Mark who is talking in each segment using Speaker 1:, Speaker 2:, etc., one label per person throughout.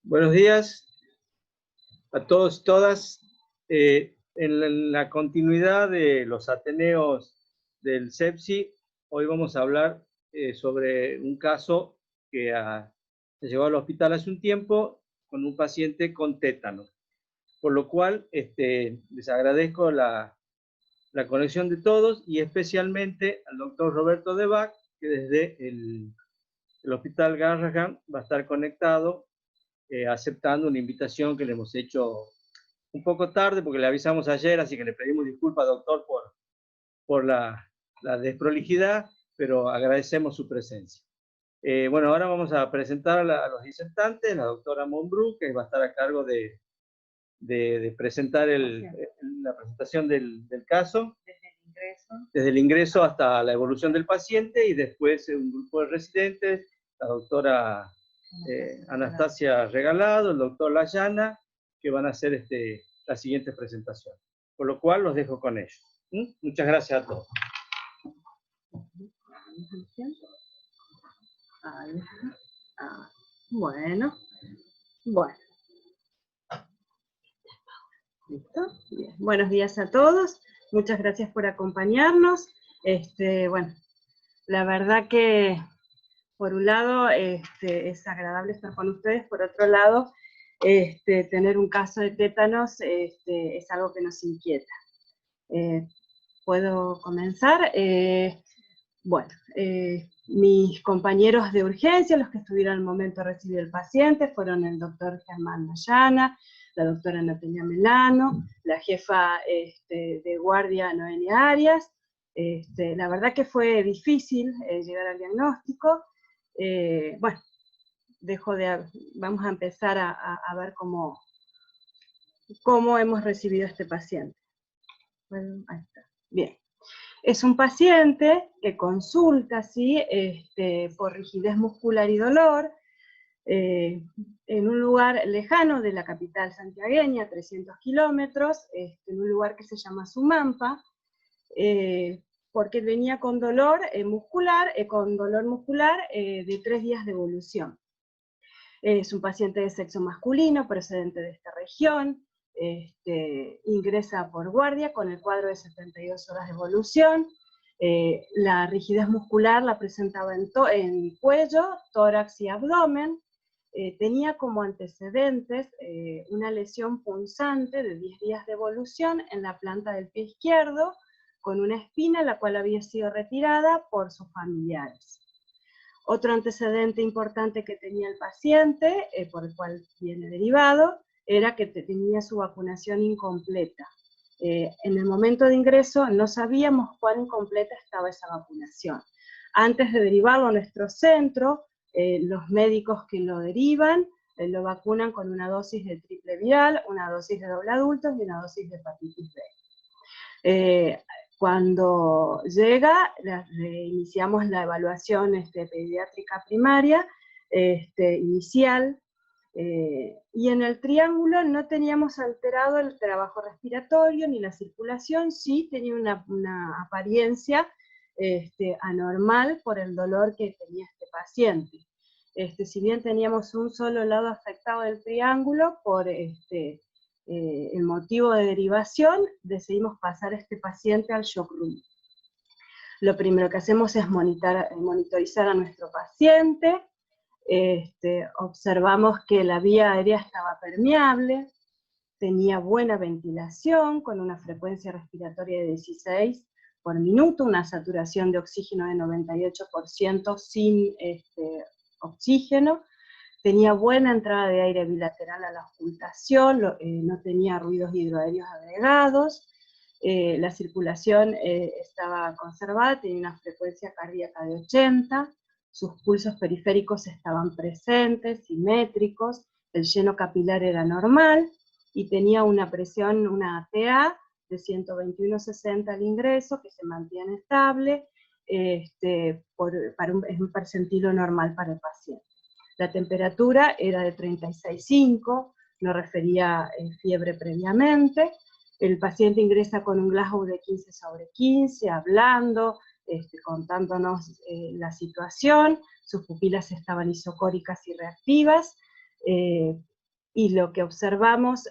Speaker 1: Buenos días a todos y todas. En la continuidad de los Ateneos del CEPSI, hoy vamos a hablar sobre un caso que se llevó al hospital hace un tiempo con un paciente con tétano. Por lo cual, les agradezco la conexión de todos y especialmente al doctor Roberto Debac, que desde el Hospital Garrahan va a estar conectado, aceptando una invitación que le hemos hecho un poco tarde porque le avisamos ayer, así que le pedimos disculpas, doctor, por la desprolijidad, pero agradecemos su presencia. Bueno, ahora vamos a presentar a los disertantes, la doctora Monbru, que va a estar a cargo de presentar la presentación del caso. Desde el ingreso hasta la evolución del paciente, y después un grupo de residentes, la doctora Anastasia Regalado, el doctor Layana, que van a hacer la siguiente presentación. Por lo cual los dejo con ellos. Muchas gracias a todos.
Speaker 2: Bueno. ¿Listo? Bien. Buenos días a todos. Muchas gracias por acompañarnos. Bueno, la verdad que por un lado es agradable estar con ustedes, por otro lado tener un caso de tétanos es algo que nos inquieta. ¿Puedo comenzar? Bueno, mis compañeros de urgencia, los que estuvieron al momento de recibir el paciente, fueron el doctor Germán Layana, la doctora Natalia Melano, la jefa de guardia Noelia Arias. La verdad que fue difícil llegar al diagnóstico. Bueno, vamos a empezar a ver cómo hemos recibido a este paciente. Bueno, ahí está. Bien. Es un paciente que consulta, ¿sí? Por rigidez muscular y dolor, en un lugar lejano de la capital santiagueña, 300 kilómetros, en un lugar que se llama Sumampa, porque venía con dolor muscular, de 3 días de evolución. Es un paciente de sexo masculino, procedente de esta región, ingresa por guardia con el cuadro de 72 horas de evolución. La rigidez muscular la presentaba en cuello, tórax y abdomen. Tenía como antecedentes una lesión punzante de 10 días de evolución en la planta del pie izquierdo, con una espina la cual había sido retirada por sus familiares. Otro antecedente importante que tenía el paciente, por el cual viene derivado, era que tenía su vacunación incompleta. En el momento de ingreso no sabíamos cuán incompleta estaba esa vacunación. Antes de derivarlo a nuestro centro, los médicos que lo derivan lo vacunan con una dosis de triple viral, una dosis de doble adultos y una dosis de hepatitis B. Cuando llega, iniciamos la evaluación pediátrica primaria, inicial, y en el triángulo no teníamos alterado el trabajo respiratorio ni la circulación, sí tenía una apariencia anormal por el dolor que tenía este paciente. Si bien teníamos un solo lado afectado del triángulo, por el motivo de derivación, decidimos pasar a este paciente al shock room. Lo primero que hacemos es monitorizar a nuestro paciente. Observamos que la vía aérea estaba permeable, tenía buena ventilación, con una frecuencia respiratoria de 16 por minuto, una saturación de oxígeno de 98% sin oxígeno, tenía buena entrada de aire bilateral a la auscultación, no tenía ruidos hidroaéreos agregados, la circulación estaba conservada, tenía una frecuencia cardíaca de 80, sus pulsos periféricos estaban presentes, simétricos, el lleno capilar era normal, y tenía una presión, una TA de 121/60 al ingreso, que se mantiene estable, es un percentilo normal para el paciente. La temperatura era de 36,5, no refería fiebre previamente. El paciente ingresa con un Glasgow de 15/15, hablando, contándonos la situación. Sus pupilas estaban isocóricas y reactivas. y lo que observamos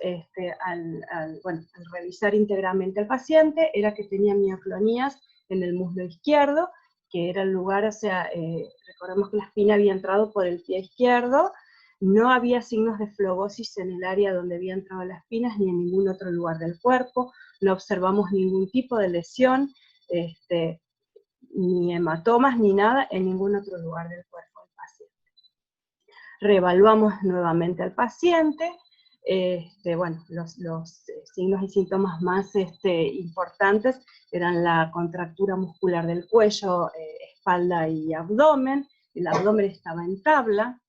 Speaker 2: al revisar íntegramente al paciente era que tenía mioclonías en el muslo izquierdo, que era el lugar, o sea, recordemos que la espina había entrado por el pie izquierdo, no había signos de flogosis en el área donde había entrado las espinas, ni en ningún otro lugar del cuerpo, no observamos ningún tipo de lesión, ni hematomas, ni nada en ningún otro lugar del cuerpo del paciente. Reevaluamos nuevamente al paciente, los signos y síntomas más importantes eran la contractura muscular del cuello, espalda y abdomen, el abdomen estaba en tabla,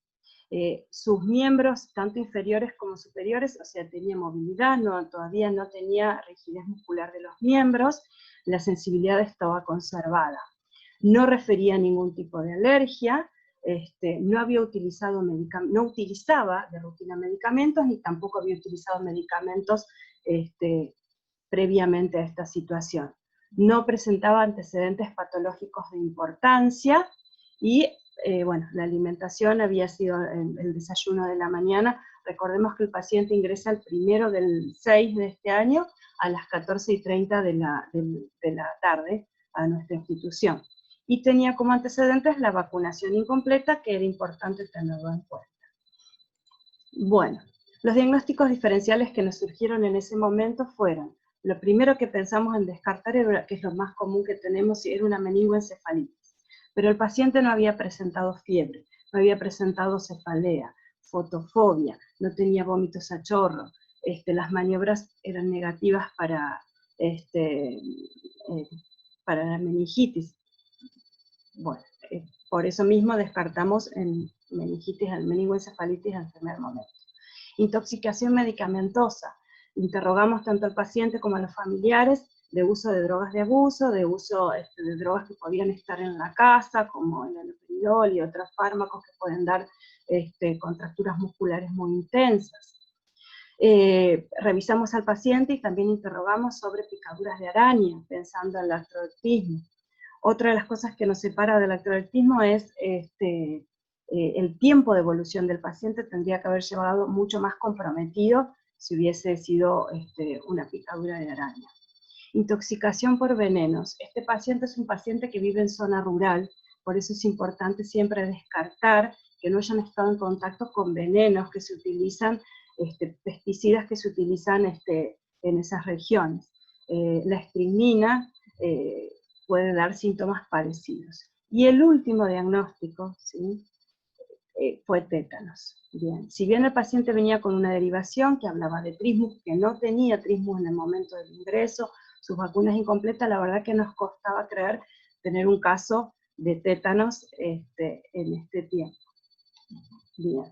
Speaker 2: sus miembros, tanto inferiores como superiores, o sea, tenía movilidad, todavía no tenía rigidez muscular de los miembros, la sensibilidad estaba conservada. No refería a ningún tipo de alergia, no utilizaba de rutina medicamentos, ni tampoco había utilizado medicamentos previamente a esta situación. No presentaba antecedentes patológicos de importancia, y la alimentación había sido el desayuno de la mañana. Recordemos que el paciente ingresa el 1/6 de este año a las 14:30 de la tarde a nuestra institución. Y tenía como antecedentes la vacunación incompleta, que era importante tenerlo en cuenta. Bueno, los diagnósticos diferenciales que nos surgieron en ese momento fueron, lo primero que pensamos en descartar, que es lo más común que tenemos, era una meningoencefalitis. Pero el paciente no había presentado fiebre, no había presentado cefalea, fotofobia, no tenía vómitos a chorro, las maniobras eran negativas para la meningitis. Bueno, por eso mismo descartamos en meningoencefalitis en el primer momento. Intoxicación medicamentosa. Interrogamos tanto al paciente como a los familiares de uso de drogas de abuso, de uso de drogas que podían estar en la casa, como el haloperidol y otros fármacos que pueden dar contracturas musculares muy intensas. Revisamos al paciente y también interrogamos sobre picaduras de araña, pensando en el artrodentismo. Otra de las cosas que nos separa del artrodentismo es el tiempo de evolución del paciente. Tendría que haber llevado mucho más comprometido si hubiese sido una picadura de araña. Intoxicación por venenos. Este paciente es un paciente que vive en zona rural, por eso es importante siempre descartar que no hayan estado en contacto con venenos que se utilizan, pesticidas que se utilizan en esas regiones. La estricnina puede dar síntomas parecidos. Y el último diagnóstico, ¿sí?, fue tétanos. Bien. Si bien el paciente venía con una derivación que hablaba de trismus, que no tenía trismus en el momento del ingreso, sus vacunas incompletas, la verdad que nos costaba creer tener un caso de tétanos en este tiempo. Bien.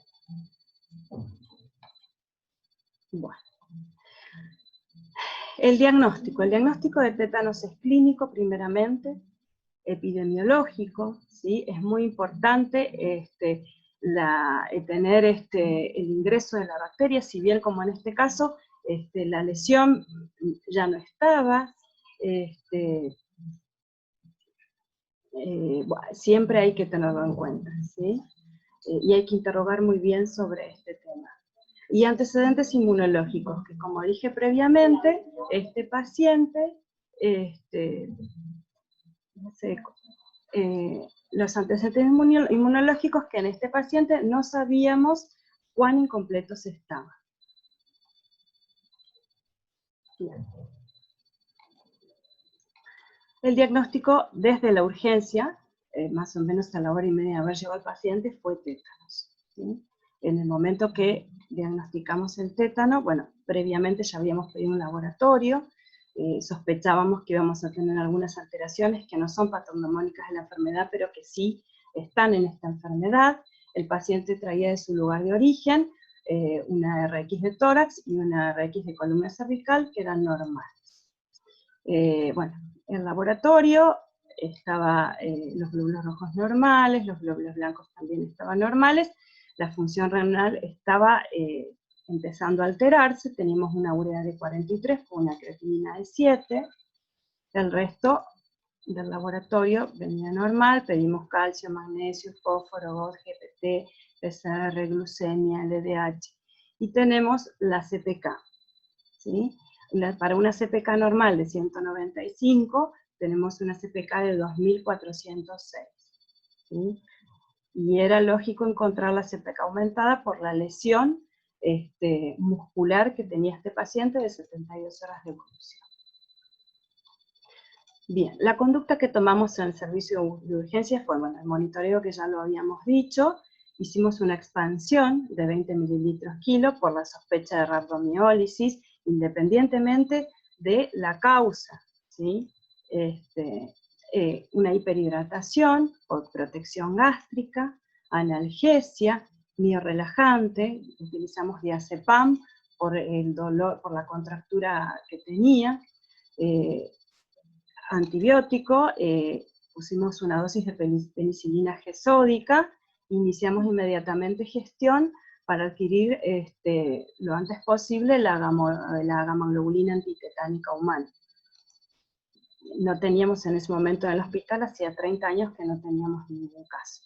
Speaker 2: Bueno. El diagnóstico de tétanos es clínico primeramente, epidemiológico, ¿sí? Es muy importante tener el ingreso de la bacteria, si bien como en este caso la lesión ya no estaba, siempre hay que tenerlo en cuenta, ¿sí? Y hay que interrogar muy bien sobre este tema. Y antecedentes inmunológicos, que como dije previamente, este paciente, los antecedentes inmunológicos que en este paciente no sabíamos cuán incompletos estaban. Bien. El diagnóstico desde la urgencia, más o menos a la 1:30 de haber llegado al paciente, fue tétanos, ¿sí? En el momento que diagnosticamos el tétano, bueno, previamente ya habíamos pedido un laboratorio, sospechábamos que íbamos a tener algunas alteraciones que no son patognomónicas de la enfermedad, pero que sí están en esta enfermedad. El paciente traía de su lugar de origen una RX de tórax y una RX de columna cervical que eran normales. Bueno, el laboratorio estaba los glóbulos rojos normales, los glóbulos blancos también estaban normales, la función renal estaba empezando a alterarse, teníamos una urea de 43 con una creatinina de 7, el resto del laboratorio venía normal, pedimos calcio, magnesio, fósforo, GPT, PCR, glucemia, LDH, y tenemos la CPK, ¿sí? Para una CPK normal de 195, tenemos una CPK de 2406, ¿sí? Y era lógico encontrar la CPK aumentada por la lesión muscular que tenía este paciente de 72 horas de evolución. Bien, la conducta que tomamos en el servicio de urgencias fue, bueno, el monitoreo que ya lo habíamos dicho, hicimos una expansión de 20 mililitros kilo por la sospecha de rhabdomiólisis, independientemente de la causa, ¿sí? Una hiperhidratación por protección gástrica, analgesia, miorrelajante, utilizamos diazepam por el dolor, por la contractura que tenía, antibiótico, pusimos una dosis de penicilina G sódica, iniciamos inmediatamente gestión para adquirir lo antes posible la gamma-globulina antitetánica humana. No teníamos en ese momento en el hospital, hacía 30 años que no teníamos ningún caso.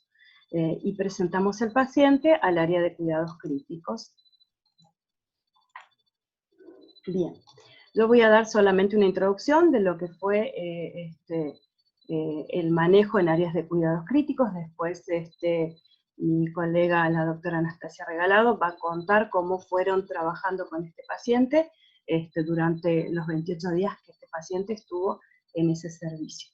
Speaker 2: Y presentamos el paciente al área de cuidados críticos. Bien. Yo voy a dar solamente una introducción de lo que fue el manejo en áreas de cuidados críticos. Después mi colega, la doctora Anastasia Regalado, va a contar cómo fueron trabajando con este paciente durante los 28 días que este paciente estuvo en ese servicio.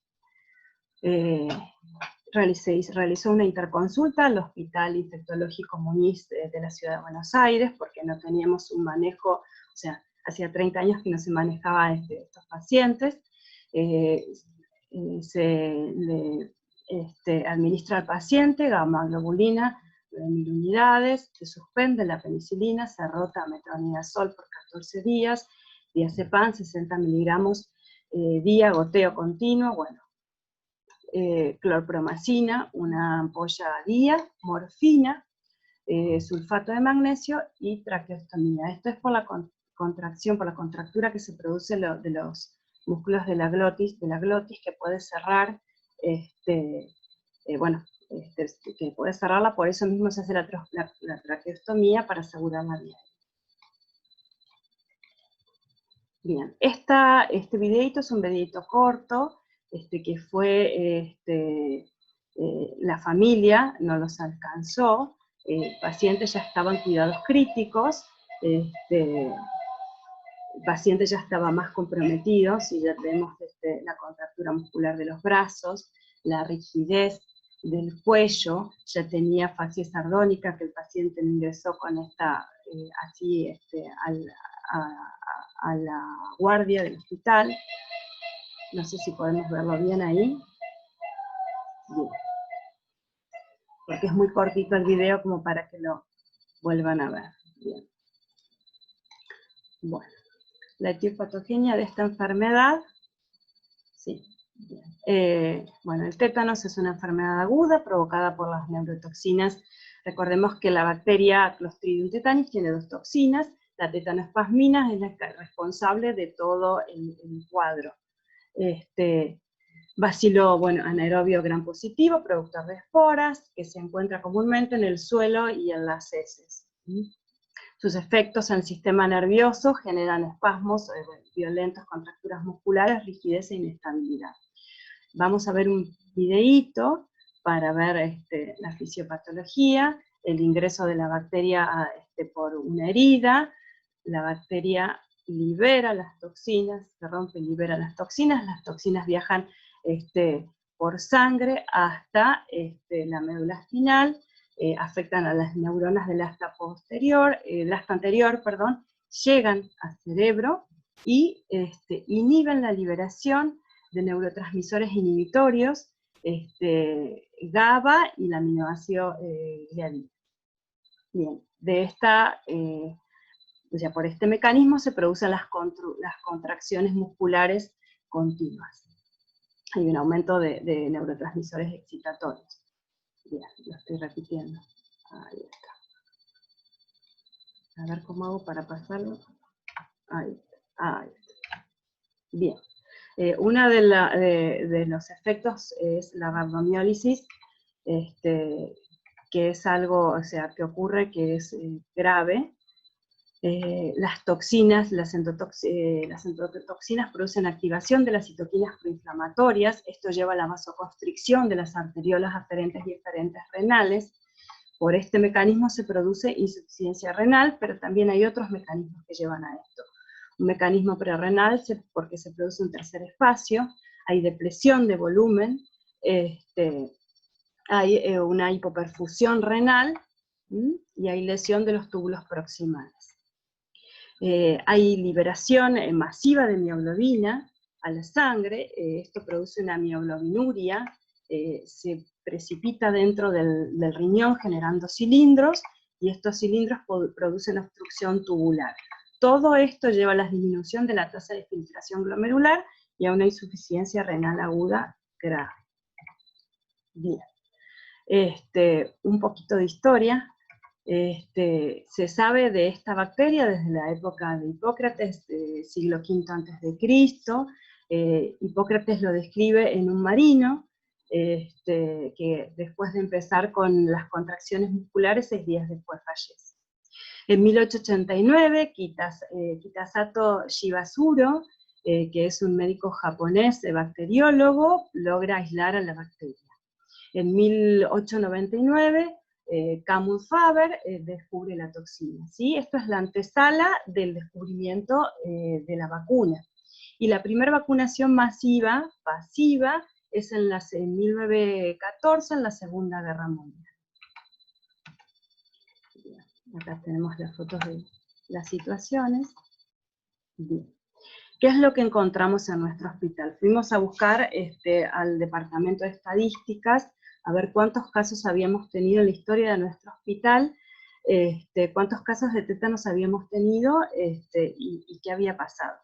Speaker 2: Realizó una interconsulta al Hospital Infectológico Muñiz de la Ciudad de Buenos Aires, porque no teníamos un manejo, o sea, hacía 30 años que no se manejaba estos pacientes. Se le administra al paciente gamma-globulina de 1000 unidades, se suspende la penicilina, se rota metronidazol por 14 días, diazepam 60 miligramos día, goteo continuo, bueno, clorpromacina, una ampolla día, morfina, sulfato de magnesio y traqueostomía. Esto es por la contracción, por la contractura que se produce de los músculos de la glotis que puede cerrar, que puede cerrarla, por eso mismo se hace la traqueostomía para asegurar la vida. Bien, este videito es un videito corto, que fue, la familia no los alcanzó, el paciente ya estaba en cuidados críticos, el paciente ya estaba más comprometido, si ya vemos la contractura muscular de los brazos, la rigidez del cuello, ya tenía fascia sardónica, que el paciente ingresó con esta, a la guardia del hospital. No sé si podemos verlo bien ahí. Bien. Porque es muy cortito el video como para que lo vuelvan a ver. Bien. Bueno, la etiopatogenia de esta enfermedad, sí. Bien. Bueno, el tétanos es una enfermedad aguda provocada por las neurotoxinas. Recordemos que la bacteria Clostridium tetanis tiene dos toxinas. La tetanospasmina es la responsable de todo el cuadro. Bacilo, bueno, anaerobio gram positivo, productor de esporas, que se encuentra comúnmente en el suelo y en las heces. Sus efectos en el sistema nervioso generan espasmos violentos, contracturas musculares, rigidez e inestabilidad. Vamos a ver un videíto para ver la fisiopatología, el ingreso de la bacteria por una herida. La bacteria libera las toxinas, se rompe y libera las toxinas viajan por sangre hasta la médula espinal, afectan a las neuronas del asta anterior, llegan al cerebro y inhiben la liberación de neurotransmisores inhibitorios, GABA y la aminoácido gliadina. Bien, por este mecanismo se producen las contracciones musculares continuas. Hay un aumento de neurotransmisores excitatorios. Bien, lo estoy repitiendo. Ahí está. A ver cómo hago para pasarlo. Ahí está. Ahí está. Bien. Uno de los efectos es la rhabdomiólisis, que es algo, que ocurre que es grave, Las toxinas, las endotoxinas producen activación de las citoquinas proinflamatorias, esto lleva a la vasoconstricción de las arteriolas aferentes y eferentes renales. Por este mecanismo se produce insuficiencia renal, pero también hay otros mecanismos que llevan a esto. Un mecanismo prerrenal porque se produce un tercer espacio, hay depresión de volumen, hay una hipoperfusión renal, y hay lesión de los túbulos proximales. Hay liberación masiva de mioglobina a la sangre, esto produce una mioglobinuria, se precipita dentro del riñón generando cilindros, y estos cilindros producen obstrucción tubular. Todo esto lleva a la disminución de la tasa de filtración glomerular y a una insuficiencia renal aguda grave. Bien. Un poquito de historia. Se sabe de esta bacteria desde la época de Hipócrates, siglo V a.C. Hipócrates lo describe en un marino, que después de empezar con las contracciones musculares, 6 días después fallece. En 1889, Kitasato Shibasuro, que es un médico japonés bacteriólogo, logra aislar a la bacteria. En 1899, Camus Faber descubre la toxina, ¿sí? Esto es la antesala del descubrimiento de la vacuna. Y la primera vacunación masiva, pasiva, es en 1914, en la Segunda Guerra Mundial. Bien, acá tenemos las fotos de las situaciones. Bien. ¿Qué es lo que encontramos en nuestro hospital? Fuimos a buscar al departamento de estadísticas, a ver cuántos casos habíamos tenido en la historia de nuestro hospital, cuántos casos de tétanos habíamos tenido y qué había pasado.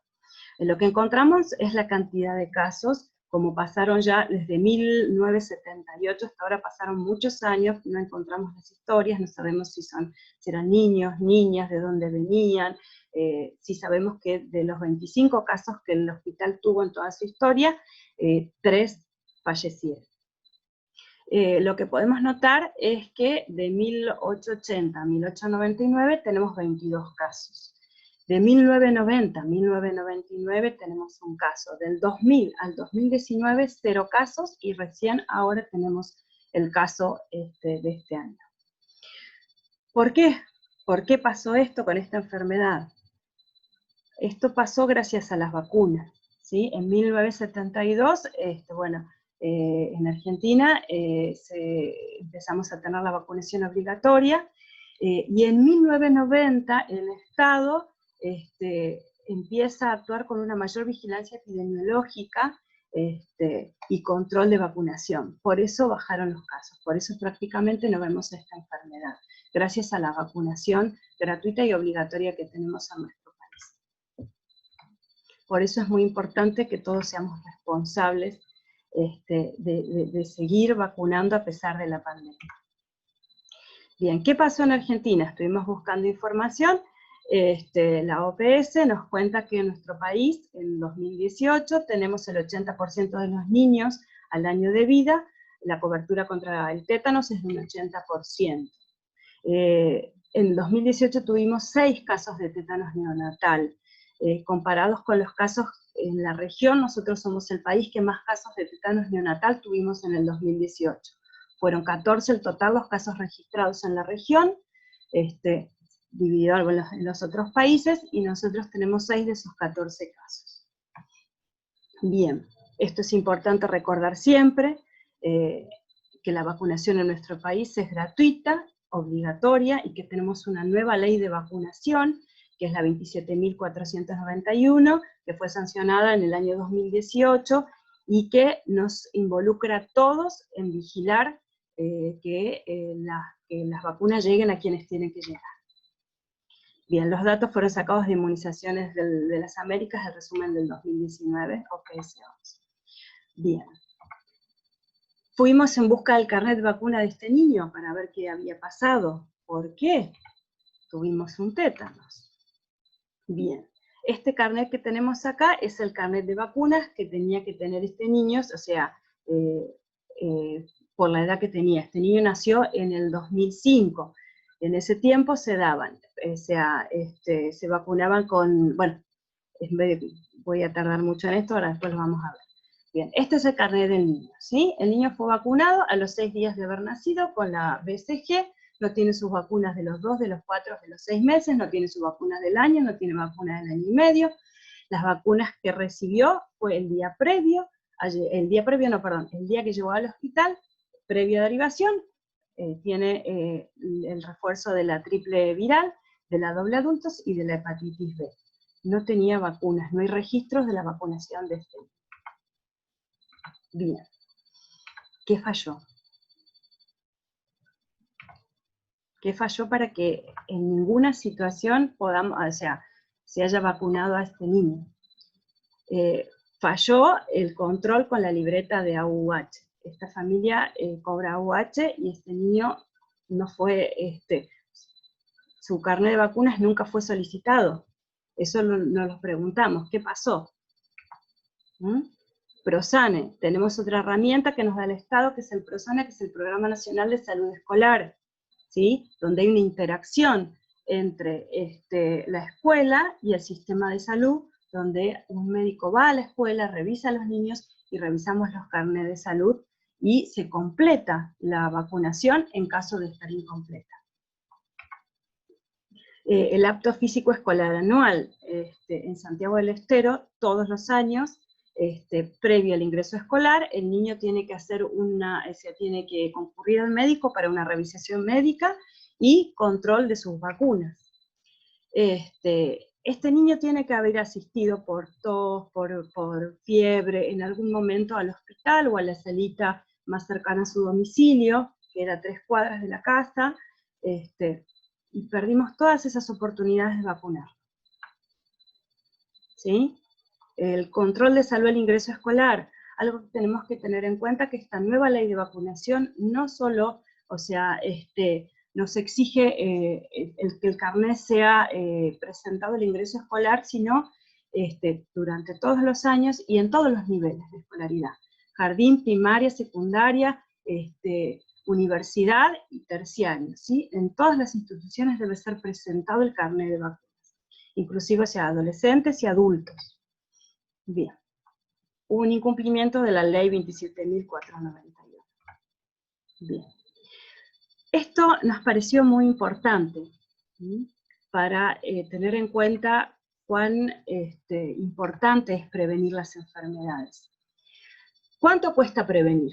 Speaker 2: Lo que encontramos es la cantidad de casos, como pasaron ya desde 1978 hasta ahora, pasaron muchos años, no encontramos las historias, no sabemos si eran niños, niñas, de dónde venían, sí sabemos que de los 25 casos que el hospital tuvo en toda su historia, 3 fallecieron. Lo que podemos notar es que de 1880 a 1899 tenemos 22 casos. De 1990 a 1999 tenemos un caso. Del 2000 al 2019, 0 casos, y recién ahora tenemos el caso de este año. ¿Por qué? ¿Por qué pasó esto con esta enfermedad? Esto pasó gracias a las vacunas, ¿sí? En 1972, en Argentina empezamos a tener la vacunación obligatoria, y en 1990 el Estado empieza a actuar con una mayor vigilancia epidemiológica y control de vacunación. Por eso bajaron los casos, por eso prácticamente no vemos esta enfermedad, gracias a la vacunación gratuita y obligatoria que tenemos en nuestro país. Por eso es muy importante que todos seamos responsables de seguir vacunando a pesar de la pandemia. Bien, ¿qué pasó en Argentina? Estuvimos buscando información. La OPS nos cuenta que en nuestro país, en 2018, tenemos el 80% de los niños al año de vida, la cobertura contra el tétanos es de un 80%. En 2018 tuvimos 6 casos de tétanos neonatal. Comparados con los casos en la región, nosotros somos el país que más casos de tétanos neonatal tuvimos en el 2018. Fueron 14 el total los casos registrados en la región, dividido en los otros países, y nosotros tenemos 6 de esos 14 casos. Bien, esto es importante recordar siempre, que la vacunación en nuestro país es gratuita, obligatoria, y que tenemos una nueva ley de vacunación, que es la 27.491, que fue sancionada en el año 2018, y que nos involucra a todos en vigilar que las vacunas lleguen a quienes tienen que llegar. Bien, los datos fueron sacados de Inmunizaciones de las Américas, el resumen del 2019, OPS 11. Bien. Fuimos en busca del carnet de vacuna de este niño para ver qué había pasado. ¿Por qué? Tuvimos un tétanos. Bien. Este carnet que tenemos acá es el carnet de vacunas que tenía que tener este niño, o sea, por la edad que tenía. Este niño nació en el 2005. En ese tiempo se daban se vacunaban con, bueno, voy a tardar mucho en esto, ahora después lo vamos a ver. Bien, este es el carnet del niño, ¿sí? El niño fue vacunado a los 6 días de haber nacido con la BCG, no tiene sus vacunas de los 2, de los 4, de los 6 meses, no tiene sus vacunas del año, no tiene vacunas del año y medio. Las vacunas que recibió fue el día el día que llegó al hospital, previa derivación, tiene el refuerzo de la triple viral, de la doble adultos y de la hepatitis B. No tenía vacunas, no hay registros de la vacunación de este. Bien. ¿Qué falló? ¿Qué falló para que en ninguna situación podamos, o sea, se haya vacunado a este niño? Falló el control con la libreta de AUH. Esta familia cobra AUH y este niño no fue, su carnet de vacunas nunca fue solicitado. Eso nos lo preguntamos, ¿qué pasó? ProSane, tenemos otra herramienta que nos da el Estado, que es el ProSane, que es el Programa Nacional de Salud Escolar, ¿sí? Donde hay una interacción entre la escuela y el sistema de salud, donde un médico va a la escuela, revisa a los niños y revisamos los carnets de salud y se completa la vacunación en caso de estar incompleta. El acto físico escolar anual en Santiago del Estero, todos los años, previo al ingreso escolar, el niño tiene que hacer tiene que concurrir al médico para una revisación médica y control de sus vacunas. Este niño tiene que haber asistido por tos, por fiebre, en algún momento al hospital o a la salita más cercana a su domicilio, que era a 3 cuadras de la casa, y perdimos todas esas oportunidades de vacunar. ¿Sí? El control de salud al ingreso escolar, algo que tenemos que tener en cuenta, que esta nueva ley de vacunación no solo, o sea, nos exige que el carnet sea presentado al ingreso escolar, sino durante todos los años y en todos los niveles de escolaridad. Jardín, primaria, secundaria, universidad y terciario, ¿sí? En todas las instituciones debe ser presentado el carnet de vacunas, inclusive sea adolescentes y adultos. Bien. Hubo un incumplimiento de la ley 27.491. Bien. Esto nos pareció muy importante, ¿sí? Para tener en cuenta cuán importante es prevenir las enfermedades. ¿Cuánto cuesta prevenir?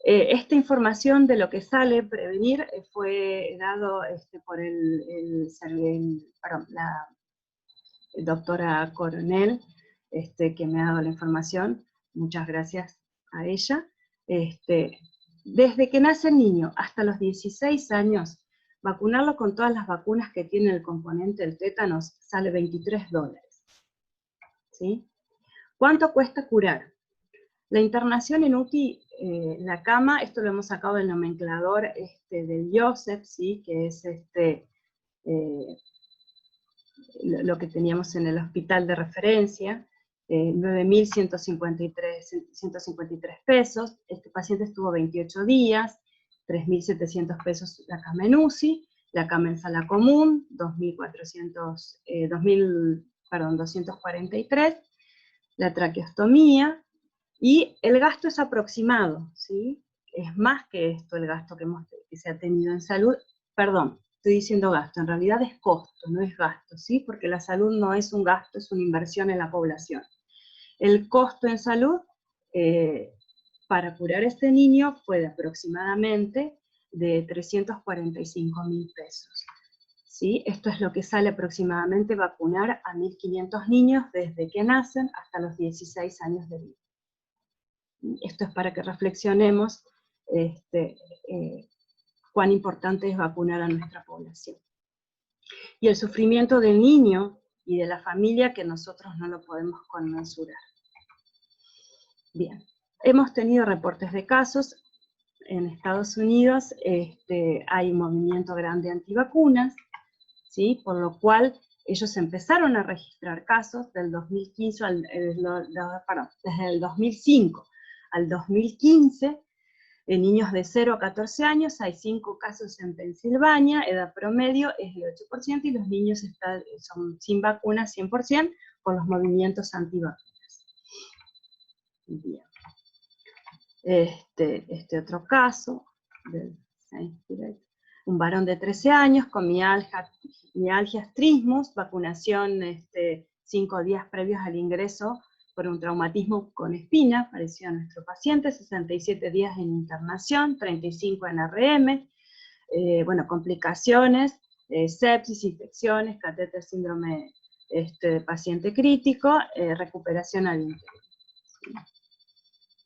Speaker 2: Esta información de lo que sale prevenir fue dado por la doctora Coronel, que me ha dado la información. Muchas gracias a ella. Desde que nace el niño hasta los 16 años, vacunarlo con todas las vacunas que tienen el componente del tétanos sale $23. ¿Sí? ¿Cuánto cuesta curar? La internación en UTI, la cama, esto lo hemos sacado del nomenclador del Joseph, ¿sí? Que es lo que teníamos en el hospital de referencia, 9.153 pesos, este paciente estuvo 28 días, 3.700 pesos la cama en UCI, la cama en sala común, 243, la traqueostomía, y el gasto es aproximado, ¿sí? Es más que esto el gasto que se ha tenido en salud, perdón, estoy diciendo gasto, en realidad es costo, no es gasto, ¿sí? Porque la salud no es un gasto, es una inversión en la población. El costo en salud para curar a este niño fue de aproximadamente de 345.000 pesos. ¿Sí? Esto es lo que sale aproximadamente vacunar a 1.500 niños desde que nacen hasta los 16 años de vida. Esto es para que reflexionemos cuán importante es vacunar a nuestra población. Y el sufrimiento del niño y de la familia que nosotros no lo podemos conmensurar. Bien, hemos tenido reportes de casos. En Estados Unidos hay un movimiento grande antivacunas, ¿sí? Por lo cual ellos empezaron a registrar casos del 2015 desde el 2005 al 2015, En niños de 0 a 14 años hay 5 casos en Pensilvania, edad promedio es de 8%, y los niños son sin vacunas 100% por los movimientos antivacunas. Bien. Este otro caso, un varón de 13 años con mialgias trismus, vacunación 5 días previos al ingreso por un traumatismo con espina, pareció a nuestro paciente, 67 días en internación, 35 en RM, complicaciones, sepsis, infecciones, catéter, síndrome de paciente crítico, recuperación al interior.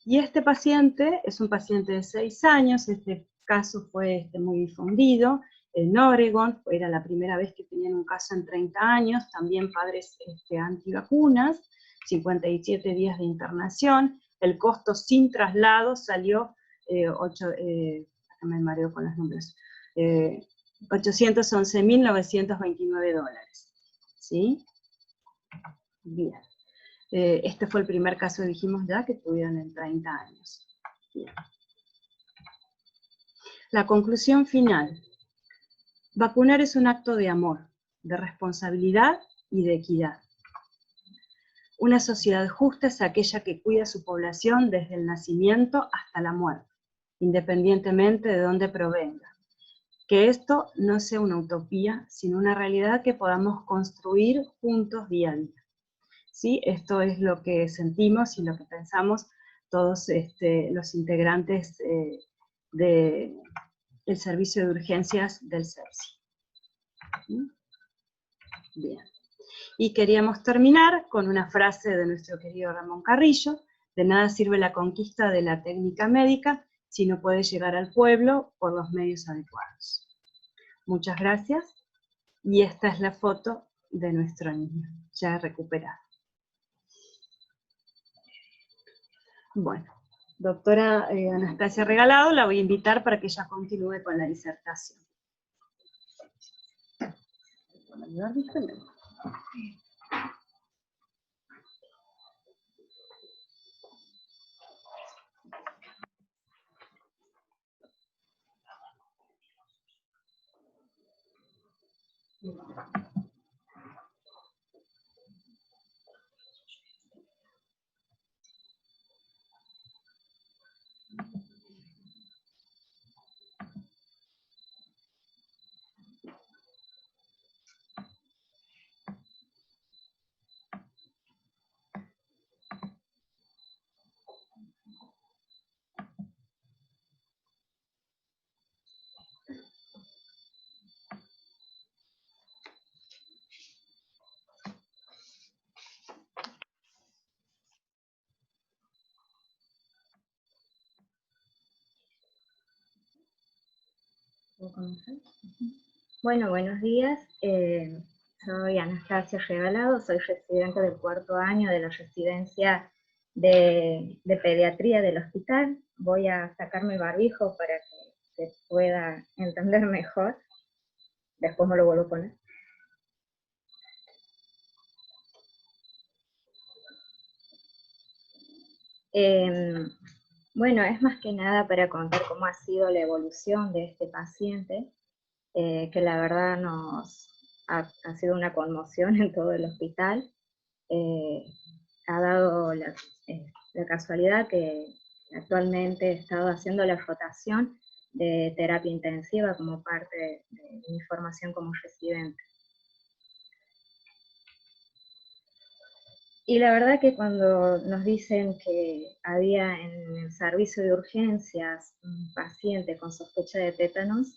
Speaker 2: Y este paciente es un paciente de 6 años, este caso fue muy difundido en Oregon, era la primera vez que tenían un caso en 30 años, también padres antivacunas, 57 días de internación, el costo sin traslado salió, me mareo con los números, $811.929, ¿sí? Bien. Este fue el primer caso, dijimos ya, que tuvieron en 30 años. Bien. La conclusión final. Vacunar es un acto de amor, de responsabilidad y de equidad. Una sociedad justa es aquella que cuida a su población desde el nacimiento hasta la muerte, independientemente de dónde provenga. Que esto no sea una utopía, sino una realidad que podamos construir juntos día a día. ¿Sí? Esto es lo que sentimos y lo que pensamos todos los integrantes del servicio de urgencias del CEPSI. Bien. Y queríamos terminar con una frase de nuestro querido Ramón Carrillo: de nada sirve la conquista de la técnica médica si no puede llegar al pueblo por los medios adecuados. Muchas gracias, y esta es la foto de nuestro niño, ya recuperado. Bueno, doctora Anastasia Regalado, la voy a invitar para que ella continúe con la disertación.
Speaker 3: Bueno, buenos días. Soy Anastasia Regalado, soy residente del 4º año de la residencia de pediatría del hospital. Voy a sacarme el barbijo para que se pueda entender mejor. Después me lo vuelvo a poner. Bueno, es más que nada para contar cómo ha sido la evolución de este paciente, que la verdad ha sido una conmoción en todo el hospital. Ha dado la casualidad que actualmente he estado haciendo la rotación de terapia intensiva como parte de mi formación como residente. Y la verdad que cuando nos dicen que había en el servicio de urgencias un paciente con sospecha de tétanos,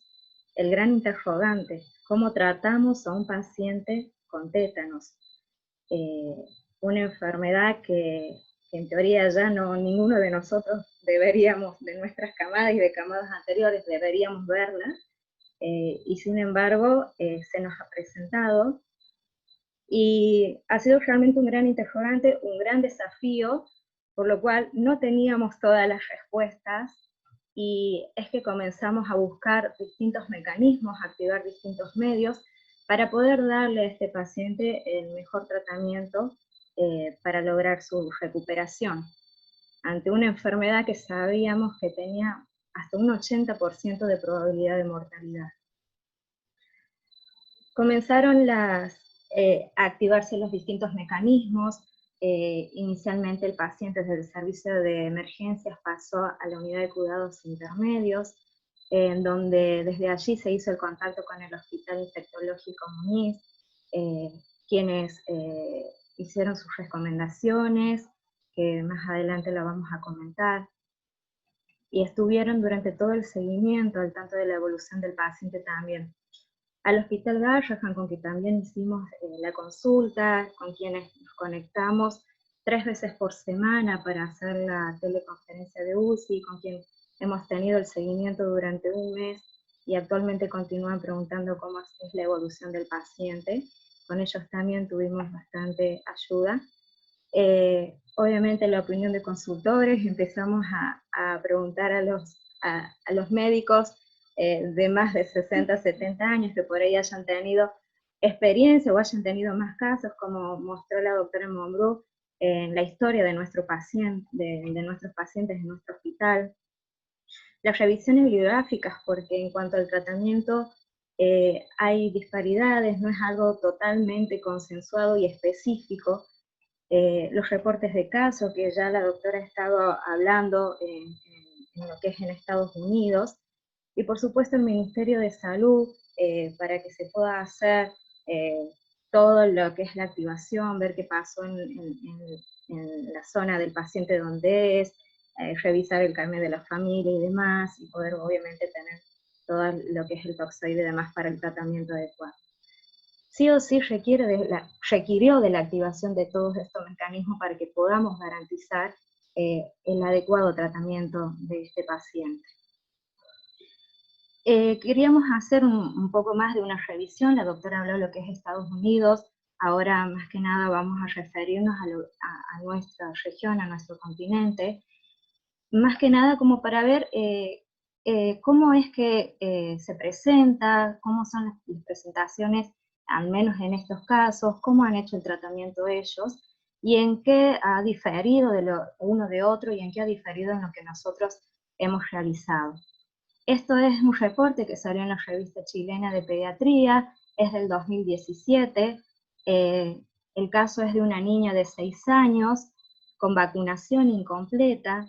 Speaker 3: el gran interrogante, ¿cómo tratamos a un paciente con tétanos? Una enfermedad que en teoría ya ninguno de nosotros deberíamos, de nuestras camadas y de camadas anteriores, deberíamos verla, y sin embargo se nos ha presentado. Y ha sido realmente un gran interrogante, un gran desafío, por lo cual no teníamos todas las respuestas, y es que comenzamos a buscar distintos mecanismos, a activar distintos medios, para poder darle a este paciente el mejor tratamiento para lograr su recuperación, ante una enfermedad que sabíamos que tenía hasta un 80% de probabilidad de mortalidad. Comenzaron a activarse los distintos mecanismos. Inicialmente el paciente desde el servicio de emergencias pasó a la unidad de cuidados intermedios, en donde desde allí se hizo el contacto con el Hospital Infectológico Muñiz, quienes hicieron sus recomendaciones, que más adelante la vamos a comentar, y estuvieron durante todo el seguimiento al tanto de la evolución del paciente también. Al Hospital Garrahan, con que también hicimos la consulta, con quienes nos conectamos 3 veces por semana para hacer la teleconferencia de UCI, con quien hemos tenido el seguimiento durante un mes, y actualmente continúan preguntando cómo es la evolución del paciente. Con ellos también tuvimos bastante ayuda. Obviamente la opinión de consultores, empezamos a preguntar a los médicos de más de 60, 70 años, que por ahí hayan tenido experiencia o hayan tenido más casos, como mostró la doctora Monbrú en la historia de nuestro paciente, de nuestros pacientes en nuestro hospital. Las revisiones bibliográficas, porque en cuanto al tratamiento hay disparidades, no es algo totalmente consensuado y específico. Los reportes de caso, que ya la doctora ha estado hablando en lo que es en Estados Unidos, y por supuesto el Ministerio de Salud, para que se pueda hacer todo lo que es la activación, ver qué pasó en la zona del paciente donde es, revisar el carnet de la familia y demás, y poder obviamente tener todo lo que es el toxoide y demás para el tratamiento adecuado. Sí o sí requirió de la activación de todos estos mecanismos para que podamos garantizar el adecuado tratamiento de este paciente. Queríamos hacer un poco más de una revisión. La doctora habló de lo que es Estados Unidos. Ahora más que nada vamos a referirnos a nuestra región, a nuestro continente, más que nada como para ver cómo es que se presenta, cómo son las presentaciones, al menos en estos casos, cómo han hecho el tratamiento ellos, y en qué ha diferido de lo uno de otro, y en qué ha diferido en lo que nosotros hemos realizado. Esto es un reporte que salió en la revista chilena de pediatría, es del 2017, el caso es de una niña de 6 años, con vacunación incompleta.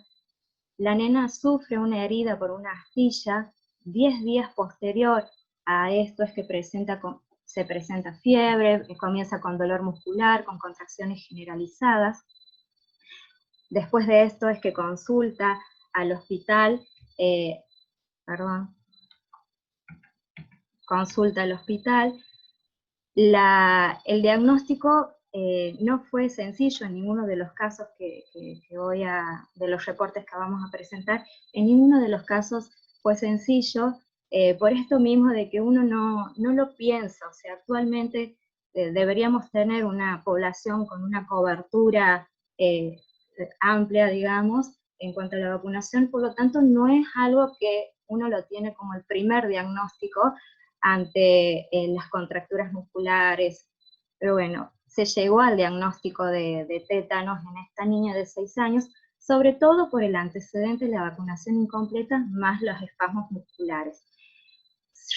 Speaker 3: La nena sufre una herida por una astilla. 10 días posterior a esto es que se presenta fiebre, comienza con dolor muscular, con contracciones generalizadas. Después de esto es que consulta al hospital, el diagnóstico no fue sencillo en ninguno de los casos de los reportes que vamos a presentar, en ninguno de los casos fue sencillo, por esto mismo de que uno no lo piensa. O sea, actualmente deberíamos tener una población con una cobertura amplia, digamos, en cuanto a la vacunación, por lo tanto no es algo que uno lo tiene como el primer diagnóstico ante las contracturas musculares. Pero bueno, se llegó al diagnóstico de tétanos en esta niña de 6 años, sobre todo por el antecedente de la vacunación incompleta más los espasmos musculares.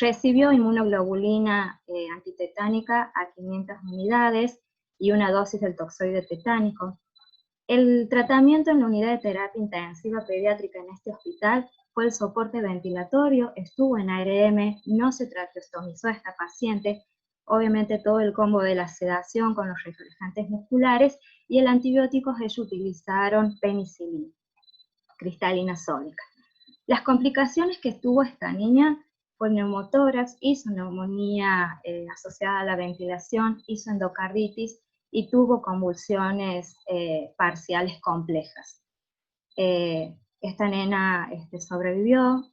Speaker 3: Recibió inmunoglobulina antitetánica a 500 unidades y una dosis del toxoide tetánico. El tratamiento en la unidad de terapia intensiva pediátrica en este hospital fue el soporte ventilatorio, estuvo en ARM, no se traqueostomizó a esta paciente, obviamente todo el combo de la sedación con los reflejantes musculares, y el antibiótico ellos utilizaron penicilina, cristalina sódica. Las complicaciones que tuvo esta niña fue neumotórax, hizo neumonía asociada a la ventilación, hizo endocarditis y tuvo convulsiones parciales complejas. Esta nena sobrevivió,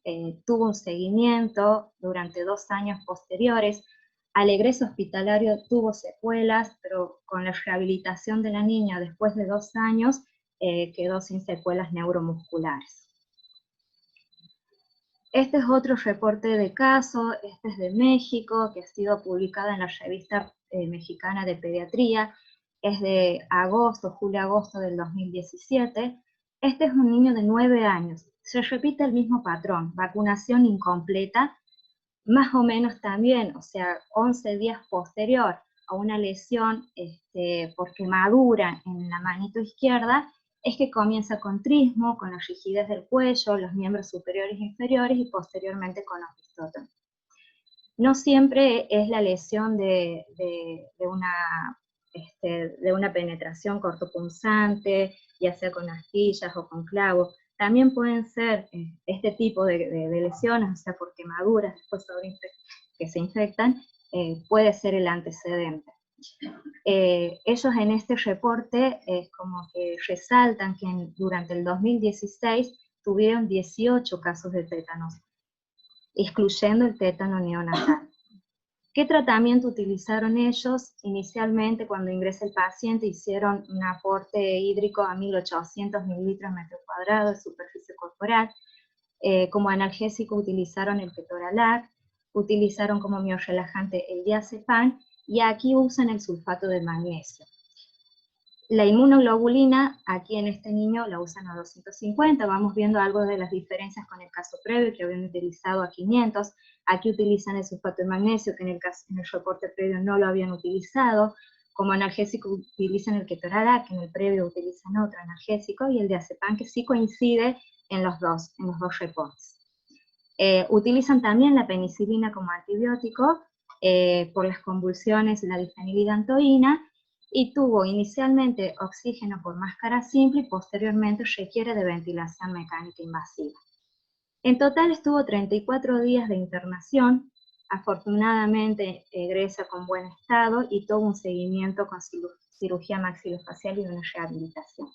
Speaker 3: tuvo un seguimiento durante 2 años posteriores. Al egreso hospitalario tuvo secuelas, pero con la rehabilitación de la niña después de 2 años quedó sin secuelas neuromusculares. Este es otro reporte de caso, este es de México, que ha sido publicado en la revista mexicana de pediatría, es de julio-agosto del 2017. Este es un niño de 9 años, se repite el mismo patrón, vacunación incompleta, más o menos también, o sea, 11 días posterior a una lesión por quemadura en la manito izquierda, es que comienza con trismo, con la rigidez del cuello, los miembros superiores e inferiores y posteriormente con opistótono. No siempre es la lesión de una penetración cortopunzante, ya sea con astillas o con clavos. También pueden ser este tipo de lesiones, o sea, por quemaduras, después que se infectan, puede ser el antecedente. Ellos en este reporte como que resaltan que durante el 2016 tuvieron 18 casos de tétanos, excluyendo el tétano neonatal. ¿Qué tratamiento utilizaron ellos? Inicialmente, cuando ingresa el paciente, hicieron un aporte hídrico a 1800 mililitros metro cuadrado de superficie corporal. Como analgésico utilizaron el ketorolac, utilizaron como miorrelajante el diazepam, y aquí usan el sulfato de magnesio. La inmunoglobulina, aquí en este niño la usan a 250, vamos viendo algo de las diferencias con el caso previo, que habían utilizado a 500, aquí utilizan el sulfato de magnesio, que en el reporte previo no lo habían utilizado, como analgésico utilizan el ketorolac, que en el previo utilizan otro analgésico, y el diazepam, que sí coincide en los dos reportes. Utilizan también la penicilina como antibiótico por las convulsiones, la difenilidantoína, y tuvo inicialmente oxígeno por máscara simple y posteriormente requiere de ventilación mecánica invasiva. En total estuvo 34 días de internación, afortunadamente egresa con buen estado y tuvo un seguimiento con cirugía maxilofacial y una rehabilitación.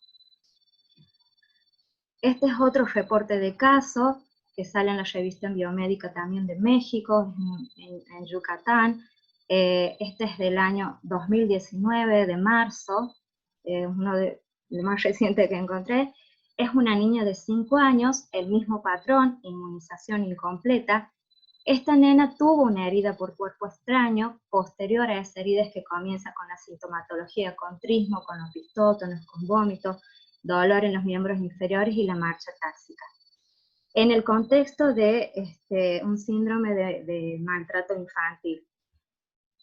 Speaker 3: Este es otro reporte de caso que sale en la revista Biomédica también de México, en Yucatán. Este es del año 2019, de marzo, uno de lo más reciente que encontré. Es una niña de 5 años, el mismo patrón, inmunización incompleta. Esta nena tuvo una herida por cuerpo extraño, posterior a esa herida es que comienza con la sintomatología, con trismo, con opistótonos, con vómito, dolor en los miembros inferiores y la marcha táxica. En el contexto de un síndrome de maltrato infantil.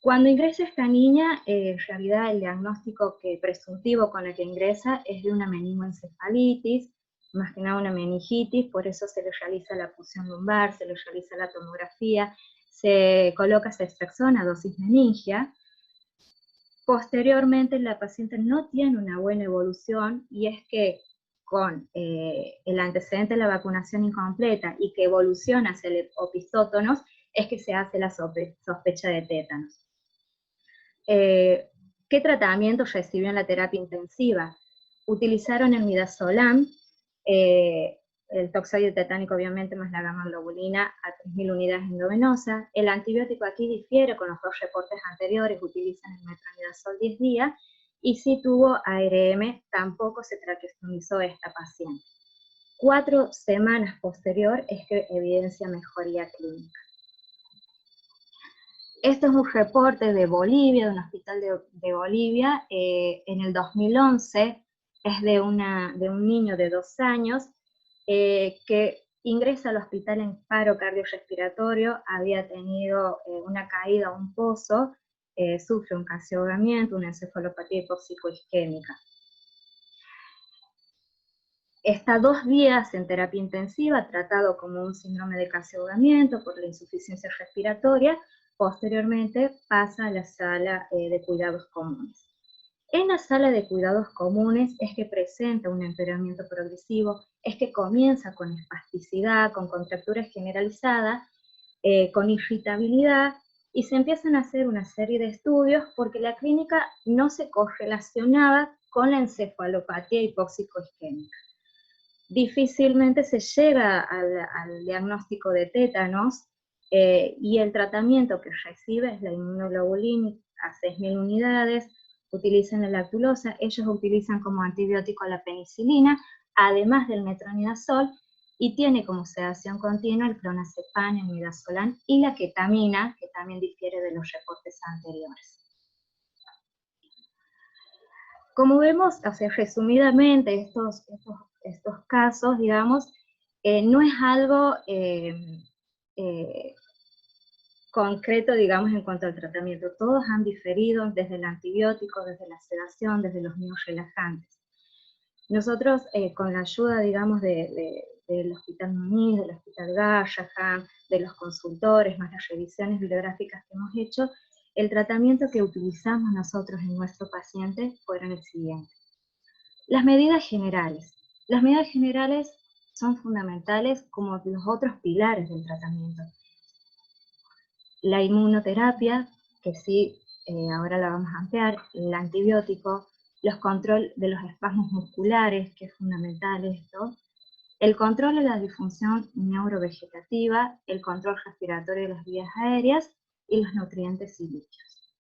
Speaker 3: Cuando ingresa esta niña, en realidad el diagnóstico presuntivo con el que ingresa es de una meningoencefalitis, más que nada una meningitis, por eso se le realiza la punción lumbar, se le realiza la tomografía, se coloca ceftriaxona, dosis meningia. Posteriormente la paciente no tiene una buena evolución, y es que con el antecedente de la vacunación incompleta y que evoluciona hacia el opistótonos, es que se hace la sospecha de tétanos. ¿Qué tratamiento recibió en la terapia intensiva? Utilizaron el midazolam, el toxoide tetánico obviamente, más la gamma globulina a 3.000 unidades endovenosa. El antibiótico aquí difiere con los dos reportes anteriores, utilizan el metronidazol 10 días, y si tuvo ARM, tampoco se traqueostomizó esta paciente. 4 semanas posterior es que evidencia mejoría clínica. Este es un reporte de Bolivia, de un hospital de Bolivia, en el 2011, es de un niño de 2 años, que ingresa al hospital en paro cardiorrespiratorio, había tenido una caída a un pozo, sufre un casi ahogamiento, una encefalopatía hipóxico-isquémica. Está 2 días en terapia intensiva, tratado como un síndrome de casi ahogamiento por la insuficiencia respiratoria. Posteriormente pasa a la sala de cuidados comunes. En la sala de cuidados comunes es que presenta un empeoramiento progresivo, es que comienza con espasticidad, con contracturas generalizadas, con irritabilidad, y se empiezan a hacer una serie de estudios porque la clínica no se correlacionaba con la encefalopatía hipóxico-isquémica. Difícilmente se llega al diagnóstico de tétanos, y el tratamiento que recibe es la inmunoglobulina a 6.000 unidades, utilizan la lactulosa, ellos utilizan como antibiótico la penicilina, además del metronidazol, y tiene como sedación continua el clonazepam, el midazolam y la ketamina, que también difiere de los reportes anteriores. Como vemos, o sea, resumidamente, estos casos, digamos, no es algo concreto, digamos, en cuanto al tratamiento. Todos han diferido desde el antibiótico, desde la sedación, desde los miorrelajantes. Nosotros, con la ayuda, digamos, del Hospital Muñiz, del Hospital Garrahan, de los consultores, más las revisiones bibliográficas que hemos hecho, el tratamiento que utilizamos nosotros en nuestro paciente fueron el siguiente. Las medidas generales. Las medidas generales son fundamentales como los otros pilares del tratamiento. La inmunoterapia, que sí, ahora la vamos a ampliar, el antibiótico, los control de los espasmos musculares, que es fundamental esto, el control de la disfunción neurovegetativa, el control respiratorio de las vías aéreas y los nutrientes y líquidos.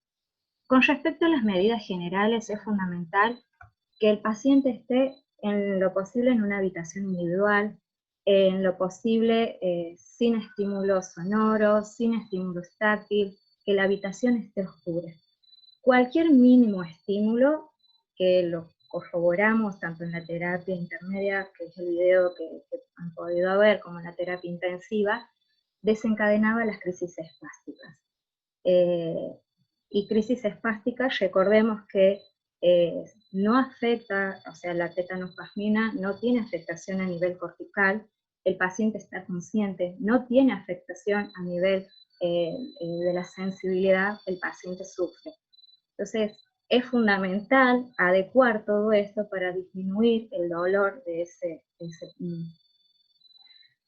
Speaker 3: Con respecto a las medidas generales, es fundamental que el paciente esté en lo posible en una habitación individual, en lo posible sin estímulos sonoros, sin estímulos táctiles, que la habitación esté oscura. Cualquier mínimo estímulo, que lo corroboramos tanto en la terapia intermedia, que es el video que han podido ver, como en la terapia intensiva, desencadenaba las crisis espásticas. Y crisis espásticas, recordemos que no afecta, o sea, la tetanospasmina no tiene afectación a nivel cortical, el paciente está consciente, no tiene afectación a nivel de la sensibilidad, el paciente sufre. Entonces, es fundamental adecuar todo esto para disminuir el dolor de ese.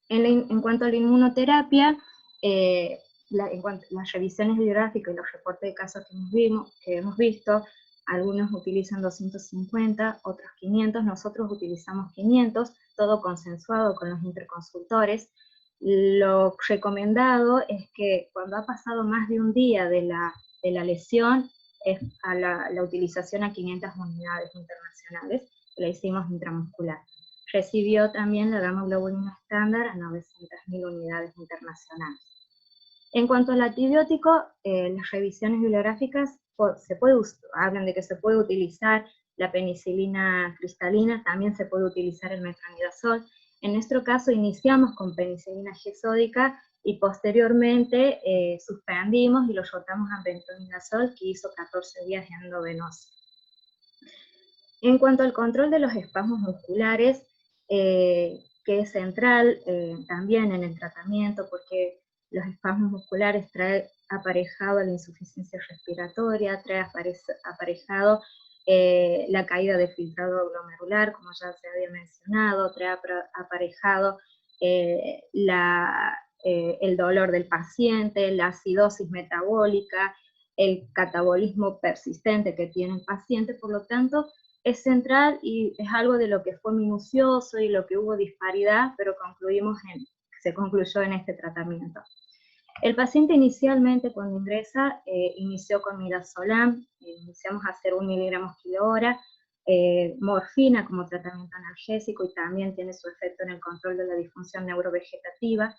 Speaker 3: En cuanto a la inmunoterapia, en cuanto a las revisiones bibliográficas y los reportes de casos que hemos visto, algunos utilizan 250, otros 500, nosotros utilizamos 500, todo consensuado con los interconsultores. Lo recomendado es que cuando ha pasado más de un día de la lesión, es a la utilización a 500 unidades internacionales, que la hicimos intramuscular. Recibió también la gamma globulina estándar a 900.000 unidades internacionales. En cuanto al antibiótico, las revisiones bibliográficas hablan de que se puede utilizar la penicilina cristalina, también se puede utilizar el metronidazol. En nuestro caso iniciamos con penicilina G sódica y posteriormente suspendimos y lo rotamos a metronidazol, que hizo 14 días endovenoso. En cuanto al control de los espasmos musculares, que es central también en el tratamiento, porque los espasmos musculares trae aparejado la insuficiencia respiratoria, trae aparejado la caída de filtrado glomerular, como ya se había mencionado, trae aparejado el dolor del paciente, la acidosis metabólica, el catabolismo persistente que tiene el paciente, por lo tanto, es central y es algo de lo que fue minucioso y lo que hubo disparidad, pero se concluyó en este tratamiento. El paciente inicialmente cuando ingresa, inició con midazolam, iniciamos a hacer 1 mg/kg, morfina como tratamiento analgésico y también tiene su efecto en el control de la disfunción neurovegetativa,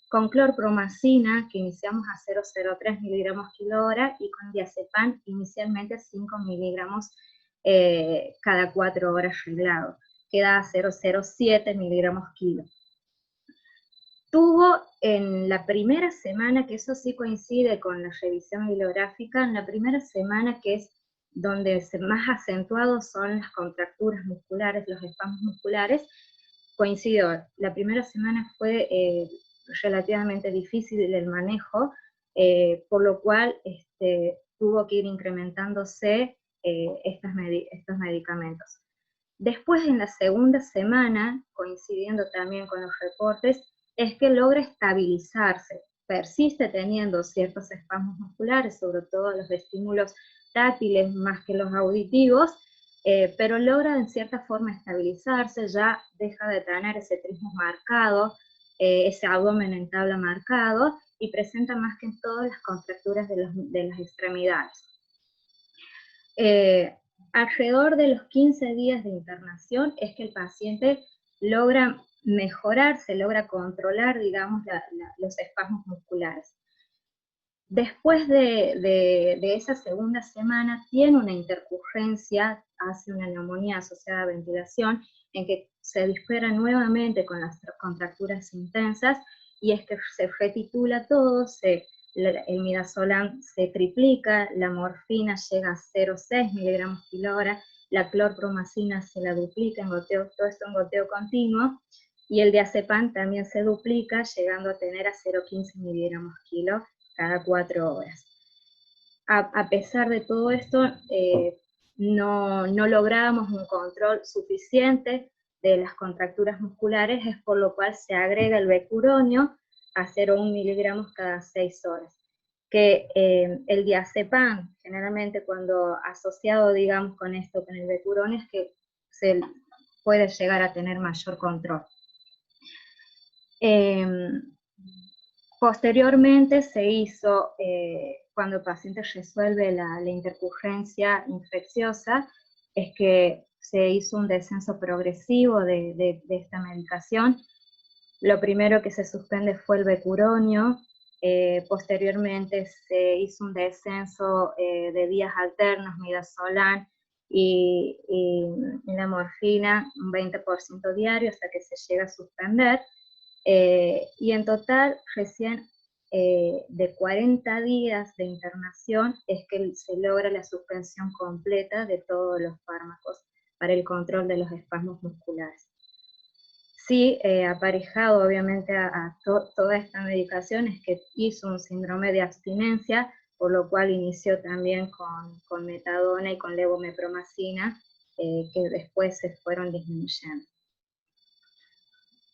Speaker 3: con clorpromacina, que iniciamos a 0,03 mg/kg, y con diazepam inicialmente a 5 mg cada 4 horas reglado, que da 0,07 mg/kg. Tuvo en la primera semana, que eso sí coincide con la revisión bibliográfica, en la primera semana, que es donde más acentuados son las contracturas musculares, los espasmos musculares, coincidió. La primera semana fue relativamente difícil el manejo, por lo cual tuvo que ir incrementándose estos medicamentos. Después, en la segunda semana, coincidiendo también con los reportes, es que logra estabilizarse, persiste teniendo ciertos espasmos musculares, sobre todo los estímulos táctiles más que los auditivos, pero logra en cierta forma estabilizarse, ya deja de tener ese trismo marcado, ese abdomen en tabla marcado, y presenta más que todo las contracturas de las extremidades. Alrededor de los 15 días de internación es que el paciente logra mejorar, se logra controlar, digamos, los espasmos musculares. Después de esa segunda semana tiene una intercurrencia, hace una neumonía asociada a ventilación, en que se dispara nuevamente con las contracturas intensas, y es que se retitula todo, el midazolam se triplica, la morfina llega a 0,6 miligramos kilo hora, la clorpromacina se la duplica en goteo, todo esto en goteo continuo, y el diazepam también se duplica, llegando a tener a 0,15 miligramos kilo cada 4 horas. A pesar de todo esto, no logramos un control suficiente de las contracturas musculares, es por lo cual se agrega el becuronio a 0,1 miligramos cada 6 horas. Que el diazepam, generalmente cuando asociado, digamos, con esto, con el becuronio, es que se puede llegar a tener mayor control. Posteriormente se hizo, cuando el paciente resuelve la intercurrencia infecciosa, es que se hizo un descenso progresivo de esta medicación. Lo primero que se suspende fue el becuronio, posteriormente se hizo un descenso de días alternos, midazolam y la morfina, un 20% diario, hasta que se llega a suspender. Y en total, recién de 40 días de internación es que se logra la suspensión completa de todos los fármacos para el control de los espasmos musculares. Sí, aparejado obviamente a toda esta medicación es que hizo un síndrome de abstinencia, por lo cual inició también con metadona y con levomepromacina, que después se fueron disminuyendo.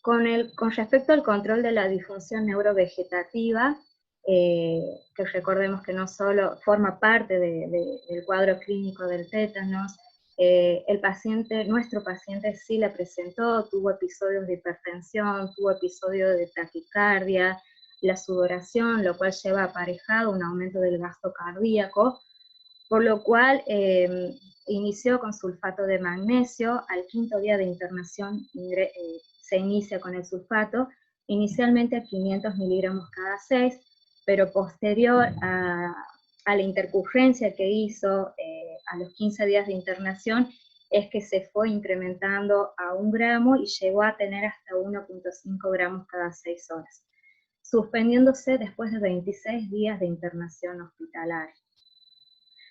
Speaker 3: Con respecto al control de la disfunción neurovegetativa, que recordemos que no solo forma parte del cuadro clínico del tétanos, nuestro paciente sí la presentó, tuvo episodios de hipertensión, tuvo episodios de taquicardia, la sudoración, lo cual lleva aparejado un aumento del gasto cardíaco, por lo cual inició con sulfato de magnesio. Al 5º día de internación se inicia con el sulfato, inicialmente a 500 miligramos cada 6, pero posterior a la intercurrencia que hizo a los 15 días de internación, es que se fue incrementando a 1 gramo y llegó a tener hasta 1,5 gramos cada 6 horas, suspendiéndose después de 26 días de internación hospitalaria.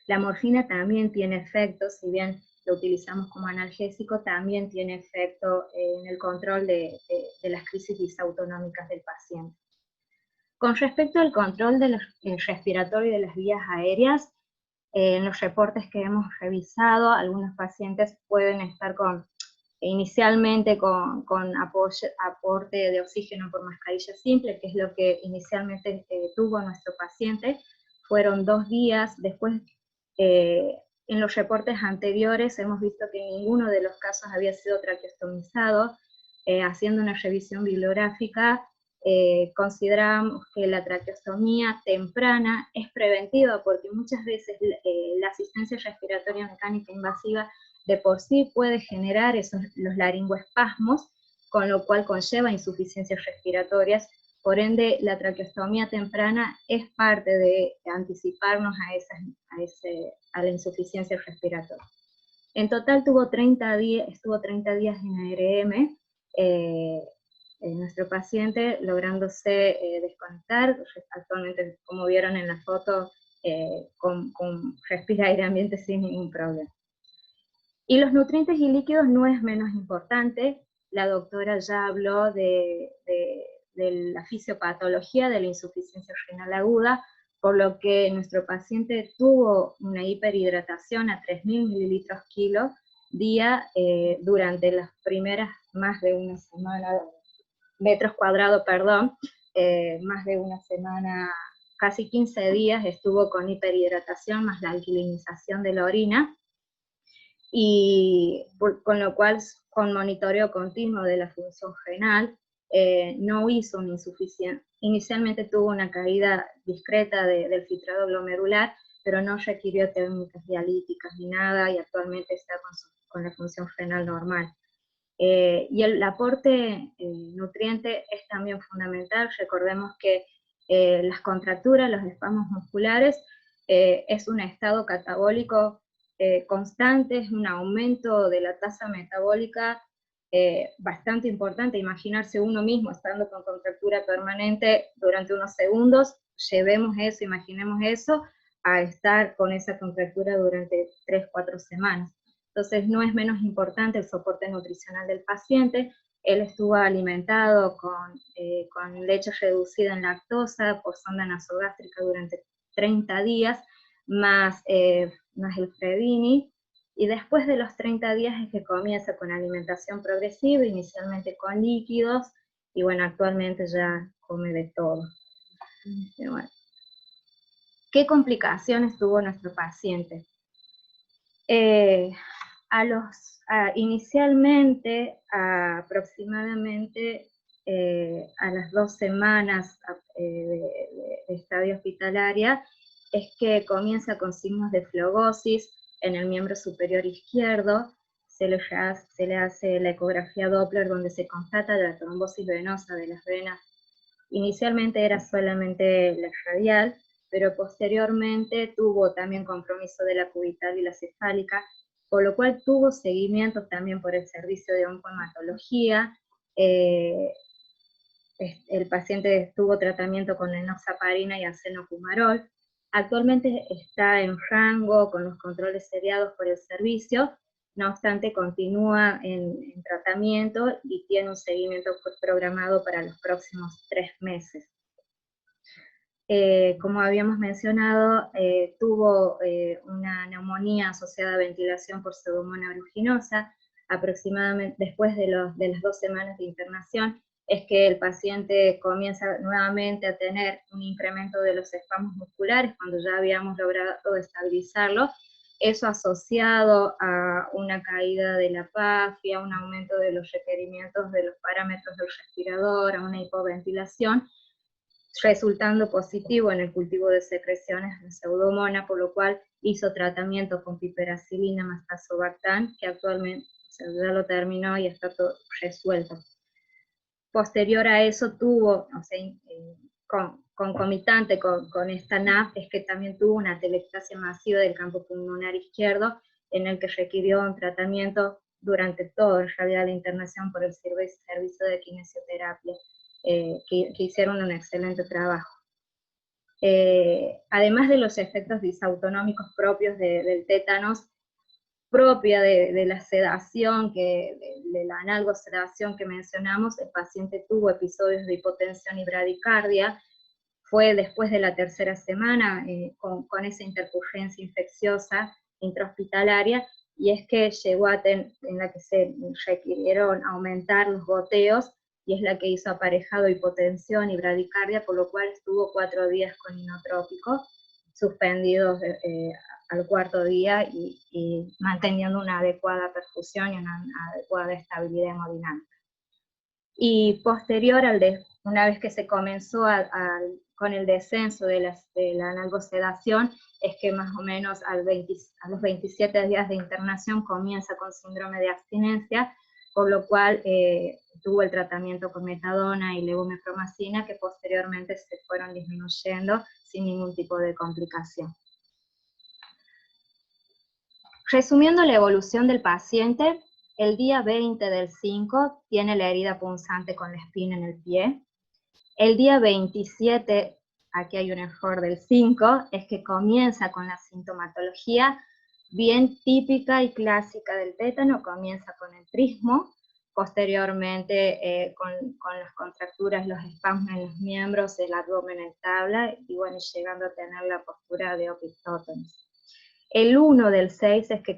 Speaker 3: La morfina también tiene efecto, si bien lo utilizamos como analgésico, también tiene efecto en el control de las crisis disautonómicas del paciente. Con respecto al control del respiratorio y de las vías aéreas, en los reportes que hemos revisado, algunos pacientes pueden estar inicialmente con aporte de oxígeno por mascarilla simple, que es lo que inicialmente tuvo nuestro paciente. Fueron 2 días, después en los reportes anteriores hemos visto que ninguno de los casos había sido traqueostomizado. Haciendo una revisión bibliográfica, consideramos que la traqueostomía temprana es preventiva, porque muchas veces la asistencia respiratoria mecánica invasiva de por sí puede generar los laringoespasmos, con lo cual conlleva insuficiencias respiratorias. Por ende, la traqueostomía temprana es parte de anticiparnos a la insuficiencia respiratoria. En total estuvo 30 días en ARM, nuestro paciente lográndose desconectar. Actualmente, como vieron en la foto, respira aire ambiente sin ningún problema. Y los nutrientes y líquidos no es menos importante. La doctora ya habló de la fisiopatología de la insuficiencia renal aguda, por lo que nuestro paciente tuvo una hiperhidratación a 3.000 mililitros kilo día durante las primeras más de una semana, metros cuadrados, perdón, más de una semana, casi 15 días estuvo con hiperhidratación más la alquilinización de la orina, y con lo cual con monitoreo continuo de la función renal, no hizo una insuficiencia. Inicialmente tuvo una caída discreta del filtrado glomerular, pero no requirió técnicas dialíticas ni nada, y actualmente está con la función renal normal. Y el aporte nutriente es también fundamental. Recordemos que las contracturas, los espasmos musculares, es un estado catabólico constante, es un aumento de la tasa metabólica bastante importante imaginarse uno mismo estando con contractura permanente durante unos segundos, llevemos eso, imaginemos eso, a estar con esa contractura durante 3-4 semanas. Entonces no es menos importante el soporte nutricional del paciente. Él estuvo alimentado con leche reducida en lactosa por sonda nasogástrica durante 30 días, más el Fredini, y después de los 30 días es que comienza con alimentación progresiva, inicialmente con líquidos, y bueno, actualmente ya come de todo. Pero bueno. ¿Qué complicaciones tuvo nuestro paciente? Inicialmente, aproximadamente a las 2 semanas de estadio hospitalaria, es que comienza con signos de flogosis en el miembro superior izquierdo. Se le hace la ecografía Doppler donde se constata la trombosis venosa de las venas. Inicialmente era solamente la radial, pero posteriormente tuvo también compromiso de la cubital y la cefálica, por lo cual tuvo seguimiento también por el servicio de oncohematología. El paciente tuvo tratamiento con enoxaparina y acenofumarol. Actualmente está en rango con los controles seriados por el servicio, no obstante continúa en tratamiento y tiene un seguimiento programado para los próximos 3 meses. Como habíamos mencionado, tuvo una neumonía asociada a ventilación por Pseudomonas aeruginosa. Aproximadamente después de las 2 semanas de internación, es que el paciente comienza nuevamente a tener un incremento de los espasmos musculares, cuando ya habíamos logrado estabilizarlo, eso asociado a una caída de la PAF y a un aumento de los requerimientos de los parámetros del respirador, a una hipoventilación, resultando positivo en el cultivo de secreciones de Pseudomonas, por lo cual hizo tratamiento con piperacilina más tazobactam, que actualmente ya lo terminó y está todo resuelto. Posterior a eso tuvo, concomitante con esta NAF, es que también tuvo una atelectasia masiva del campo pulmonar izquierdo, en el que requirió un tratamiento durante todo el radial de internación por el servicio de kinesioterapia, que hicieron un excelente trabajo. Además de los efectos disautonómicos propios del tétanos, propia de la sedación, de la analgosedación que mencionamos, el paciente tuvo episodios de hipotensión y bradicardia. Fue después de la 3ª semana con esa intercurrencia infecciosa intrahospitalaria, y es que llegó en la que se requirieron aumentar los goteos, y es la que hizo aparejado hipotensión y bradicardia, por lo cual estuvo 4 días con inotrópico, suspendidos al 4.º día y manteniendo una adecuada perfusión y una adecuada estabilidad hemodinámica. Y posterior, una vez que se comenzó con el descenso de la analgosedación, es que más o menos a los 27 días de internación comienza con síndrome de abstinencia, por lo cual tuvo el tratamiento con metadona y levomepromacina, que posteriormente se fueron disminuyendo sin ningún tipo de complicación. Resumiendo la evolución del paciente, el día 20 del 5 tiene la herida punzante con la espina en el pie. El día 27, aquí hay un error del 5, es que comienza con la sintomatología bien típica y clásica del tétano, comienza con el trismo, posteriormente con las contracturas, los espasmos en los miembros, el abdomen en tabla, y bueno, llegando a tener la postura de opistotomis. El 1 del 6 es que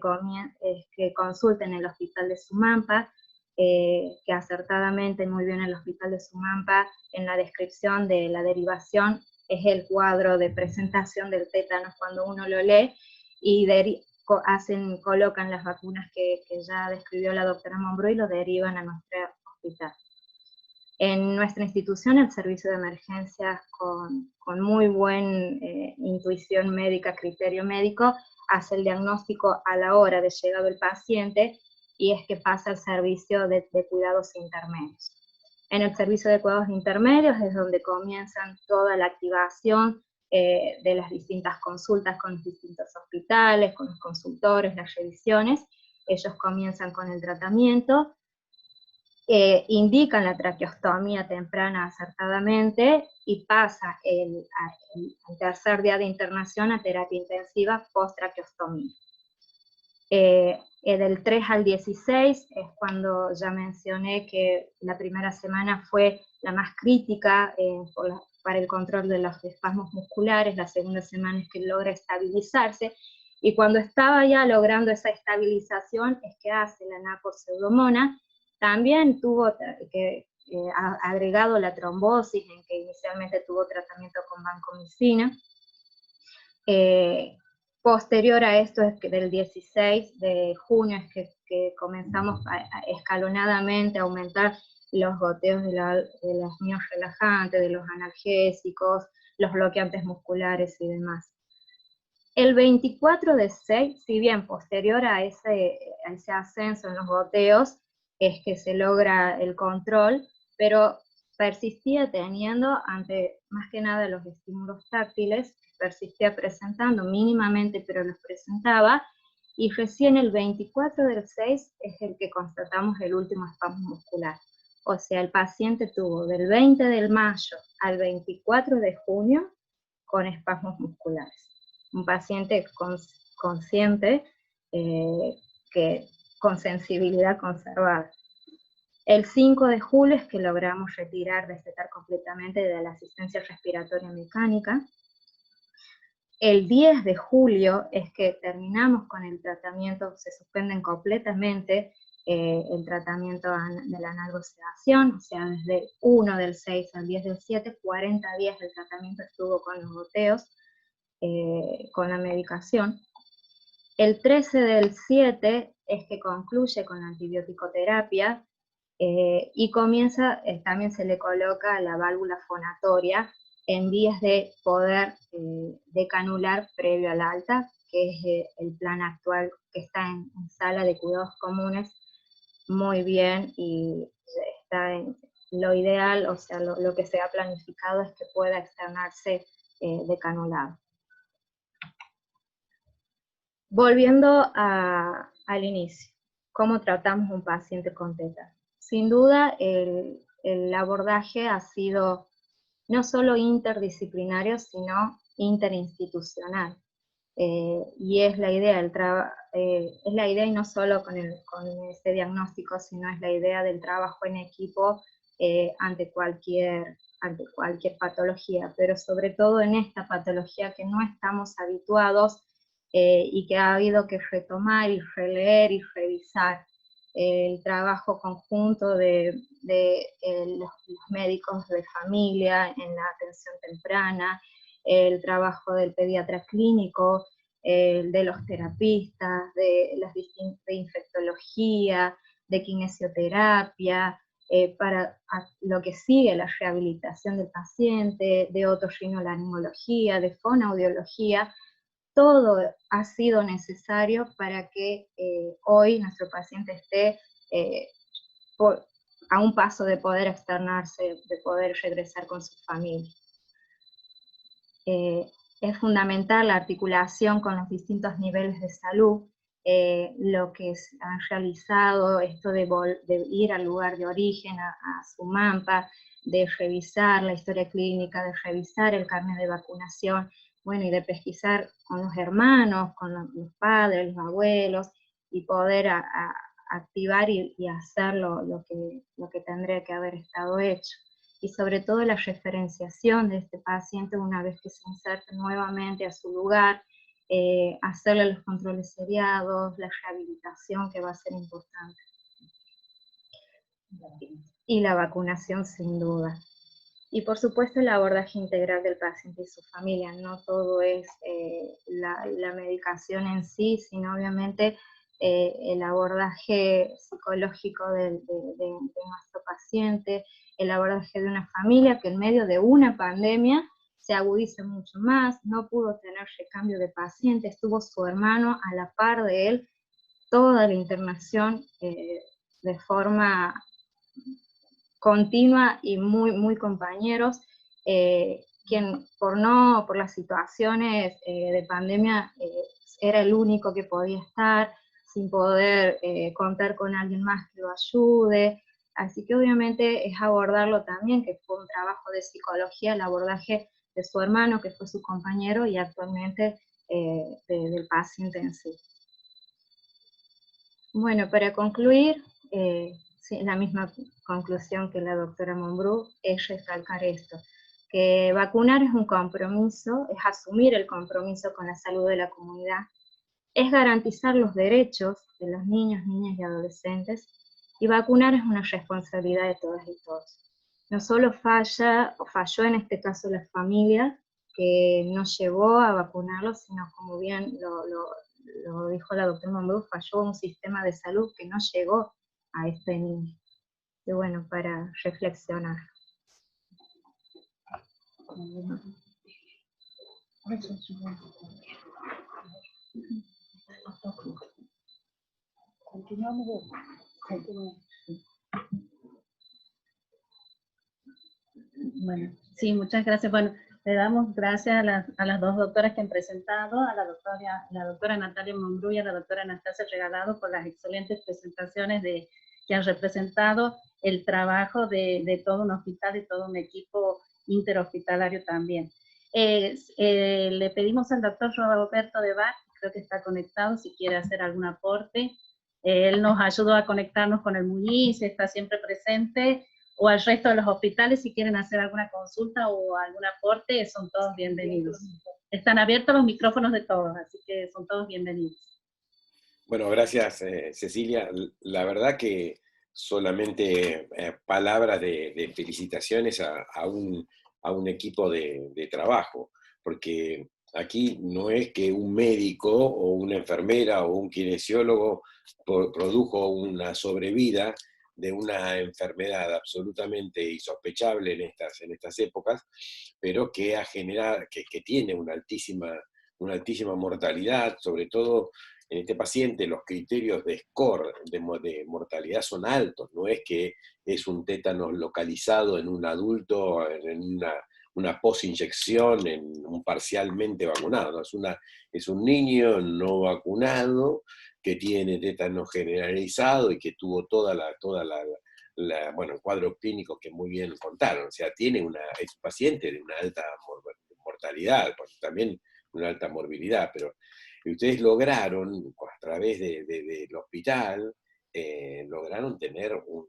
Speaker 3: consulten en el hospital de Sumampa, que acertadamente, muy bien el hospital de Sumampa, en la descripción de la derivación, es el cuadro de presentación del tétanos cuando uno lo lee, y colocan las vacunas que ya describió la doctora Monbro y lo derivan a nuestro hospital. En nuestra institución, el servicio de emergencias, con muy buena intuición médica, criterio médico, hace el diagnóstico a la hora de llegado el paciente, y es que pasa al servicio de cuidados intermedios. En el servicio de cuidados intermedios es donde comienzan toda la activación de las distintas consultas con los distintos hospitales, con los consultores, las revisiones. Ellos comienzan con el tratamiento. indican la traqueostomía temprana acertadamente y pasa el tercer día de internación a terapia intensiva post-traqueostomía. Del 3 al 16 es cuando ya mencioné que la primera semana fue la más crítica para el control de los espasmos musculares, la segunda semana es que logra estabilizarse, y cuando estaba ya logrando esa estabilización es que hace la NAPO-Pseudomonas. También tuvo agregado la trombosis, en que inicialmente tuvo tratamiento con vancomicina. Posterior a esto es que del 16 de junio es que comenzamos escalonadamente a aumentar los goteos de los miorrelajantes, de los analgésicos, los bloqueantes musculares y demás. El 24/6, si bien posterior a ese ascenso en los goteos, es que se logra el control, pero persistía teniendo, ante más que nada los estímulos táctiles, persistía presentando mínimamente, pero los presentaba, y recién el 24/6 es el que constatamos el último espasmo muscular. O sea, el paciente tuvo del 20 de mayo al 24 de junio con espasmos musculares. Un paciente consciente, con sensibilidad conservada. El 5 de julio es que logramos destetar completamente de la asistencia respiratoria mecánica. El 10 de julio es que terminamos con el tratamiento, se suspenden completamente el tratamiento de la analgosedación, o sea, desde el 1 del 6 al 10 del 7, 40 días del tratamiento estuvo con los goteos, con la medicación. El 13 del 7 es que concluye con la antibiótico-terapia, y comienza, también se le coloca la válvula fonatoria en vías de poder decanular previo al alta, que es el plan actual que está en sala de cuidados comunes, muy bien, y está en lo ideal, o sea, lo que se ha planificado es que pueda externarse decanulado. Volviendo al inicio, ¿cómo tratamos a un paciente con tétano? Sin duda, el abordaje ha sido no solo interdisciplinario, sino interinstitucional. Y es la idea, es la idea, y no solo con este diagnóstico, sino es la idea del trabajo en equipo ante cualquier patología, pero sobre todo en esta patología que no estamos habituados y que ha habido que retomar y releer y revisar. El trabajo conjunto de los médicos de familia en la atención temprana, el trabajo del pediatra clínico, de los terapistas, de infectología, de kinesioterapia, para lo que sigue la rehabilitación del paciente, de otorrinolaringología, de fonoaudiología. Todo ha sido necesario para que hoy nuestro paciente esté a un paso de poder externarse, de poder regresar con su familia. Es fundamental la articulación con los distintos niveles de salud, lo que han realizado, esto de ir al lugar de origen, a SUMAMPA, de revisar la historia clínica, de revisar el carnet de vacunación, bueno, y de pesquisar con los hermanos, con los padres, los abuelos, y poder activar y hacer lo que tendría que haber estado hecho. Y sobre todo la referenciación de este paciente una vez que se inserte nuevamente a su lugar, hacerle los controles seriados, la rehabilitación, que va a ser importante. Y la vacunación, sin duda. Y por supuesto el abordaje integral del paciente y su familia. No todo es la medicación en sí, sino obviamente el abordaje psicológico de nuestro paciente, el abordaje de una familia que en medio de una pandemia se agudiza mucho más, no pudo tener recambio de paciente, estuvo su hermano a la par de él, toda la internación de forma continua y muy compañeros, quien por las situaciones de pandemia era el único que podía estar, sin poder contar con alguien más que lo ayude, Así que obviamente es abordarlo también, que fue un trabajo de psicología, el abordaje de su hermano, que fue su compañero, y actualmente del paciente en sí. Bueno, para concluir, sí, la misma conclusión que la doctora Monbrú, es recalcar esto, que vacunar es un compromiso, es asumir el compromiso con la salud de la comunidad, es garantizar los derechos de los niños, niñas y adolescentes, y vacunar es una responsabilidad de todas y todos. No solo falló en este caso la familia, que nos llevó a vacunarlos, sino como bien lo dijo la doctora Monbrú, falló un sistema de salud que no llegó a este niño. Y bueno, para reflexionar.
Speaker 4: Continuamos. Bueno, sí, muchas gracias. Bueno, le damos gracias a las dos doctoras que han presentado, a la doctora Natalia Monbrú y a la doctora Anastasia Regalado por las excelentes presentaciones que han representado el trabajo de todo un hospital, de todo un equipo interhospitalario también. Le pedimos al doctor Roberto de Bar, creo que está conectado, si quiere hacer algún aporte. Él nos ayudó a conectarnos con el Muñiz, está siempre presente, o al resto de los hospitales, si quieren hacer alguna consulta o algún aporte, son todos bienvenidos. Están abiertos los micrófonos de todos, así que son todos bienvenidos.
Speaker 5: Bueno, gracias Cecilia. La verdad que solamente palabras de felicitaciones a un equipo de trabajo, porque aquí no es que un médico o una enfermera o un kinesiólogo produjo una sobrevida de una enfermedad absolutamente insospechable en estas épocas, pero que que tiene una altísima mortalidad, sobre todo en este paciente los criterios de score de mortalidad son altos, no es que es un tétanos localizado en un adulto, en una post-inyección, en un parcialmente vacunado, ¿no? Es un niño no vacunado que tiene tétanos generalizado y que tuvo bueno, el cuadro clínico que muy bien contaron, o sea, es un paciente de una alta mortalidad, también una alta morbilidad, pero ustedes lograron, a través del hospital, lograron tener un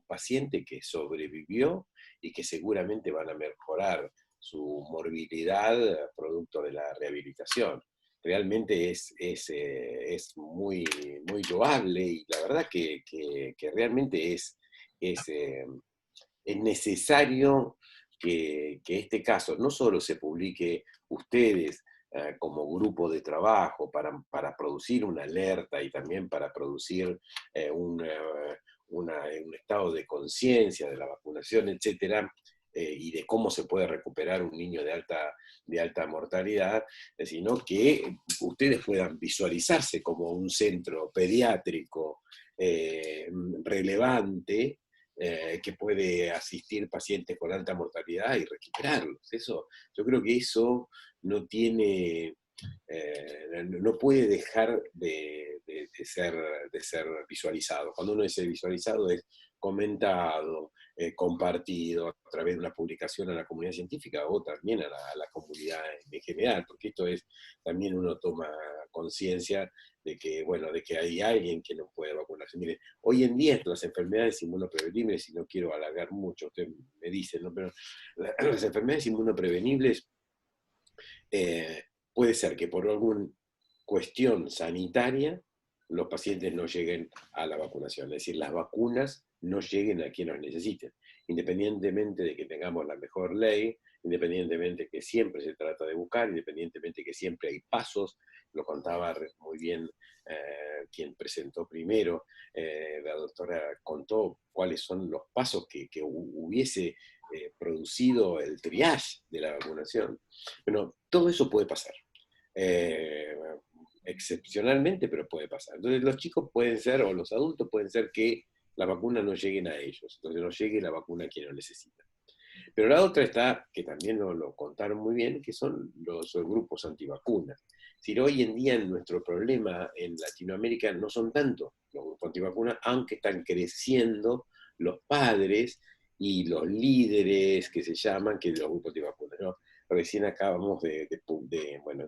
Speaker 5: paciente que sobrevivió y que seguramente van a mejorar su morbilidad producto de la rehabilitación. Realmente es muy loable y la verdad que realmente es necesario que este caso no solo se publique ustedes como grupo de trabajo para producir una alerta y también para producir un estado de conciencia de la vacunación, etcétera, y de cómo se puede recuperar un niño de alta mortalidad, sino que ustedes puedan visualizarse como un centro pediátrico relevante, que puede asistir pacientes con alta mortalidad y recuperarlos. Yo creo que eso no puede dejar de ser visualizado. Cuando uno dice visualizado es comentado, compartido a través de una publicación a la comunidad científica o también a la comunidad en general, porque esto es, también uno toma conciencia de que hay alguien que no puede vacunarse. Mire, hoy en día las enfermedades inmunoprevenibles, y no quiero alargar mucho, usted me dice, ¿no? Pero las enfermedades inmunoprevenibles puede ser que por alguna cuestión sanitaria los pacientes no lleguen a la vacunación, es decir, las vacunas no lleguen a quienes las necesiten, independientemente de que tengamos la mejor ley, independientemente de que siempre se trata de buscar, independientemente de que siempre hay pasos, lo contaba muy bien quien presentó primero, la doctora contó cuáles son los pasos que hubiese producido el triage de la vacunación. Bueno, todo eso puede pasar. Excepcionalmente, pero puede pasar. Entonces los chicos pueden ser, o los adultos pueden ser que la vacuna no lleguen a ellos, entonces no llegue la vacuna a quien lo necesita. Pero la otra está, que también nos lo contaron muy bien, que son los grupos antivacunas. Si hoy en día nuestro problema en Latinoamérica no son tanto los grupos antivacunas, aunque están creciendo los padres y los líderes que se llaman, que de los grupos de vacunas, ¿no? Recién acabamos de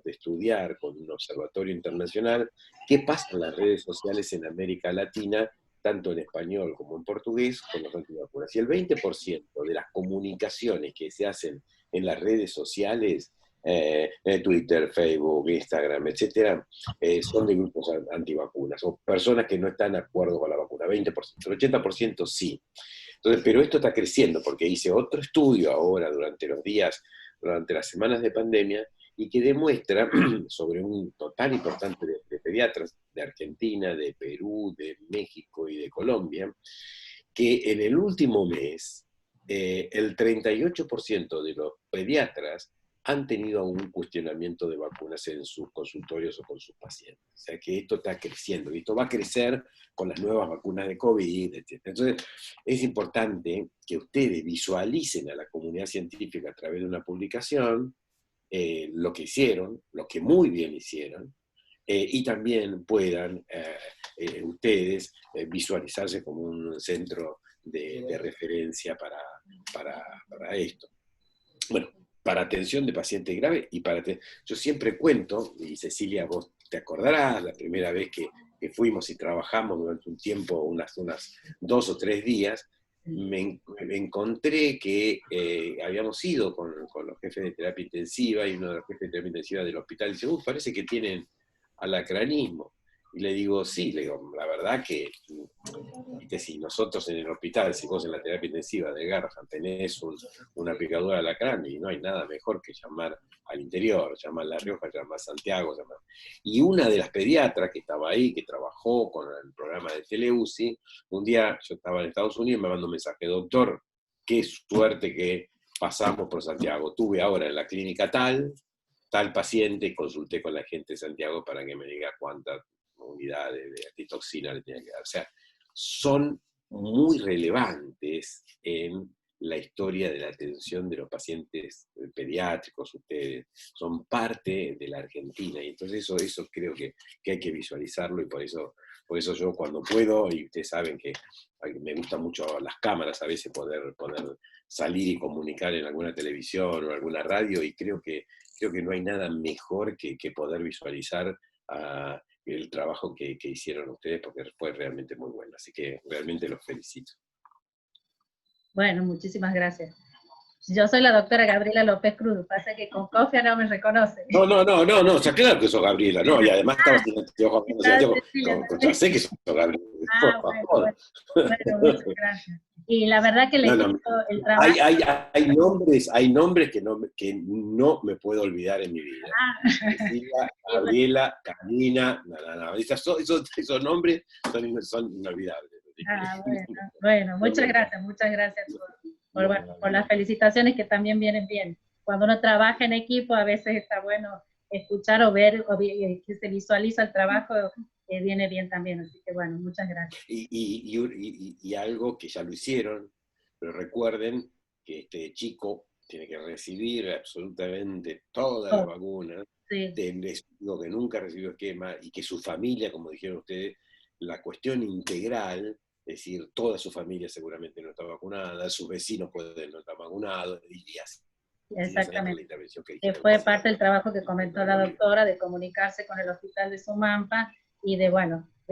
Speaker 5: estudiar con un observatorio internacional qué pasa en las redes sociales en América Latina, tanto en español como en portugués, con los antivacunas. Y el 20% de las comunicaciones que se hacen en las redes sociales, Twitter, Facebook, Instagram, etcétera, son de grupos antivacunas, o personas que no están de acuerdo con la vacuna, 20%, el 80% sí. Entonces, pero esto está creciendo, porque hice otro estudio ahora durante las semanas de pandemia, y que demuestra sobre un total importante de pediatras de Argentina, de Perú, de México y de Colombia, que en el último mes el 38% de los pediatras han tenido un cuestionamiento de vacunas en sus consultorios o con sus pacientes. O sea que esto está creciendo, y esto va a crecer con las nuevas vacunas de COVID, etc. Entonces, es importante que ustedes visualicen a la comunidad científica a través de una publicación lo que hicieron, lo que muy bien hicieron, y también puedan ustedes visualizarse como un centro de referencia para esto. Bueno, para atención de paciente grave y yo siempre cuento, y Cecilia, vos te acordarás, la primera vez que fuimos y trabajamos durante un tiempo, unas 2 o 3 días, me encontré que habíamos ido con los jefes de terapia intensiva, y uno de los jefes de terapia intensiva del hospital dice, parece que tienen alacranismo. Y le digo, sí, le digo, la verdad que si nosotros en el hospital, si vos en la terapia intensiva de Garrahan tenés una picadura de alacrán, y no hay nada mejor que llamar al interior, llamar a La Rioja, llamar a Santiago, Y una de las pediatras que estaba ahí, que trabajó con el programa de Tele-UCI, un día yo estaba en Estados Unidos y me mandó un mensaje, doctor, qué suerte que pasamos por Santiago. Tuve ahora en la clínica tal paciente, consulté con la gente de Santiago para que me diga cuántas unidades de antitoxina le tenía que dar. O sea, son muy relevantes en la historia de la atención de los pacientes pediátricos. Ustedes son parte de la Argentina, y entonces eso creo que hay que visualizarlo, y por eso yo cuando puedo, y ustedes saben que me gustan mucho las cámaras, a veces poder salir y comunicar en alguna televisión o alguna radio, y creo que no hay nada mejor que poder visualizar el trabajo que hicieron ustedes, porque fue realmente muy bueno. Así que realmente los felicito.
Speaker 4: Bueno, muchísimas gracias. Yo soy la doctora Gabriela López Cruz, pasa que con cofia no me reconoce.
Speaker 5: No, ya claro que sos Gabriela, no, y además estaba sin anteojos, ya sé que sos Gabriela.
Speaker 4: Bueno, muchas gracias. Y la verdad que el trabajo...
Speaker 5: Hay nombres que no me puedo olvidar en mi vida. Cecilia, Gabriela, Carolina, esos nombres son inolvidables.
Speaker 4: Bueno, muchas gracias por las felicitaciones, que también vienen bien. Cuando uno trabaja en equipo, a veces está bueno escuchar o ver que se visualiza el trabajo, viene bien también. Así que bueno, muchas gracias.
Speaker 5: Y algo que ya lo hicieron, pero recuerden que este chico tiene que recibir absolutamente toda la vacuna, lo que nunca recibió esquema, y que su familia, como dijeron ustedes, la cuestión integral, es decir, toda su familia seguramente no está vacunada, sus vecinos pueden no estar vacunados, y así.
Speaker 4: Exactamente. Que fue parte del trabajo que comentó la doctora, de comunicarse con el hospital de Sumampa, y de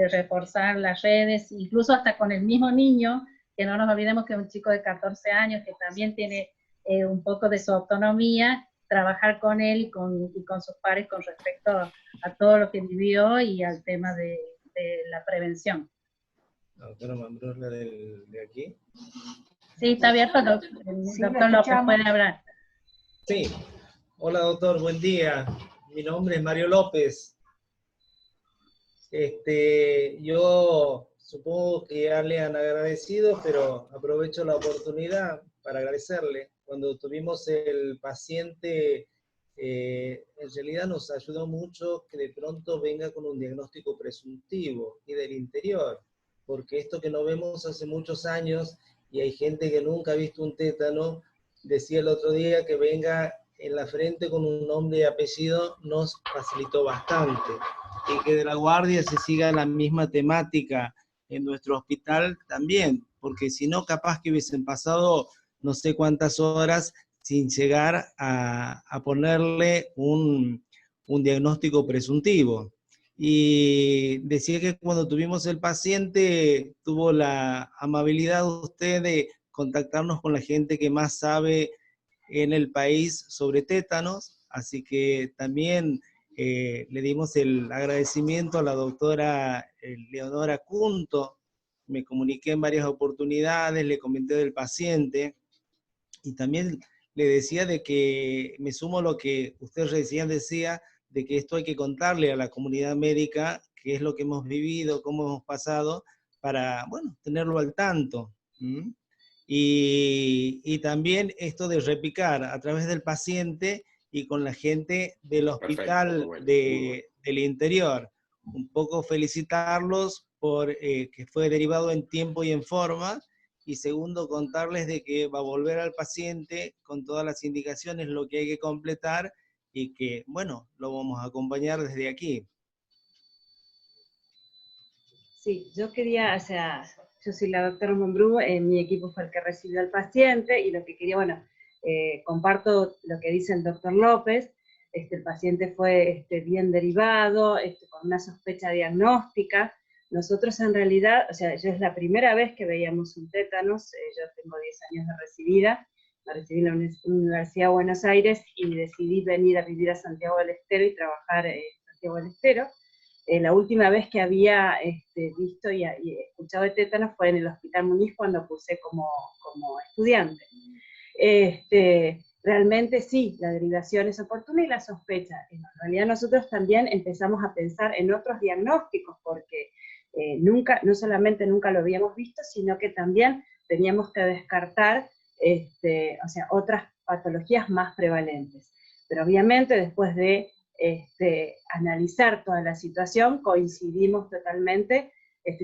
Speaker 4: reforzar las redes, incluso hasta con el mismo niño, que no nos olvidemos que es un chico de 14 años, que también tiene un poco de su autonomía, trabajar con él y con sus pares con respecto a todo lo que vivió y al tema de la prevención.
Speaker 1: La doctora Mambrú, la de aquí.
Speaker 4: Sí, está abierto, doctor López, puede hablar.
Speaker 1: Sí. Hola, doctor, buen día. Mi nombre es Mario López. Yo supongo que ya le han agradecido, pero aprovecho la oportunidad para agradecerle. Cuando tuvimos el paciente, en realidad nos ayudó mucho que de pronto venga con un diagnóstico presuntivo y del interior, porque esto que no vemos hace muchos años, y hay gente que nunca ha visto un tétano, decía el otro día que venga en la frente con un nombre y apellido, nos facilitó bastante. Y que de la guardia se siga la misma temática en nuestro hospital también,
Speaker 6: porque si no, capaz que hubiesen pasado no sé cuántas horas sin llegar a ponerle un diagnóstico presuntivo. Y decía que cuando tuvimos el paciente, tuvo la amabilidad de usted de contactarnos con la gente que más sabe en el país sobre tétanos, así que también le dimos el agradecimiento a la doctora Leonora Cunto. Me comuniqué en varias oportunidades, le comenté del paciente, y también le decía de que me sumo a lo que usted recién decía, de que esto hay que contarle a la comunidad médica qué es lo que hemos vivido, cómo hemos pasado, para, bueno, tenerlo al tanto. ¿Mm? Y también esto de repicar a través del paciente y con la gente del hospital
Speaker 5: Perfecto,
Speaker 6: del interior. Un poco felicitarlos por que fue derivado en tiempo y en forma, y segundo, contarles de que va a volver al paciente con todas las indicaciones, lo que hay que completar, y que, bueno, lo vamos a acompañar desde aquí.
Speaker 2: Sí, yo quería, o sea, yo soy la doctora Mombrú, mi equipo fue el que recibió al paciente, y lo que quería, bueno, comparto lo que dice el doctor López. El paciente fue bien derivado, con una sospecha diagnóstica. Nosotros en realidad, o sea, yo es la primera vez que veíamos un tétanos, yo tengo 10 años de recibida, me recibí en la Universidad de Buenos Aires y decidí venir a vivir a Santiago del Estero y trabajar en Santiago del Estero. La última vez que había visto y escuchado de tétanos fue en el Hospital Muñiz cuando cursé como estudiante. Realmente sí, la derivación es oportuna y la sospecha. En realidad nosotros también empezamos a pensar en otros diagnósticos, porque no solamente nunca lo habíamos visto, sino que también teníamos que descartar o sea, otras patologías más prevalentes. Pero obviamente después de analizar toda la situación, coincidimos totalmente.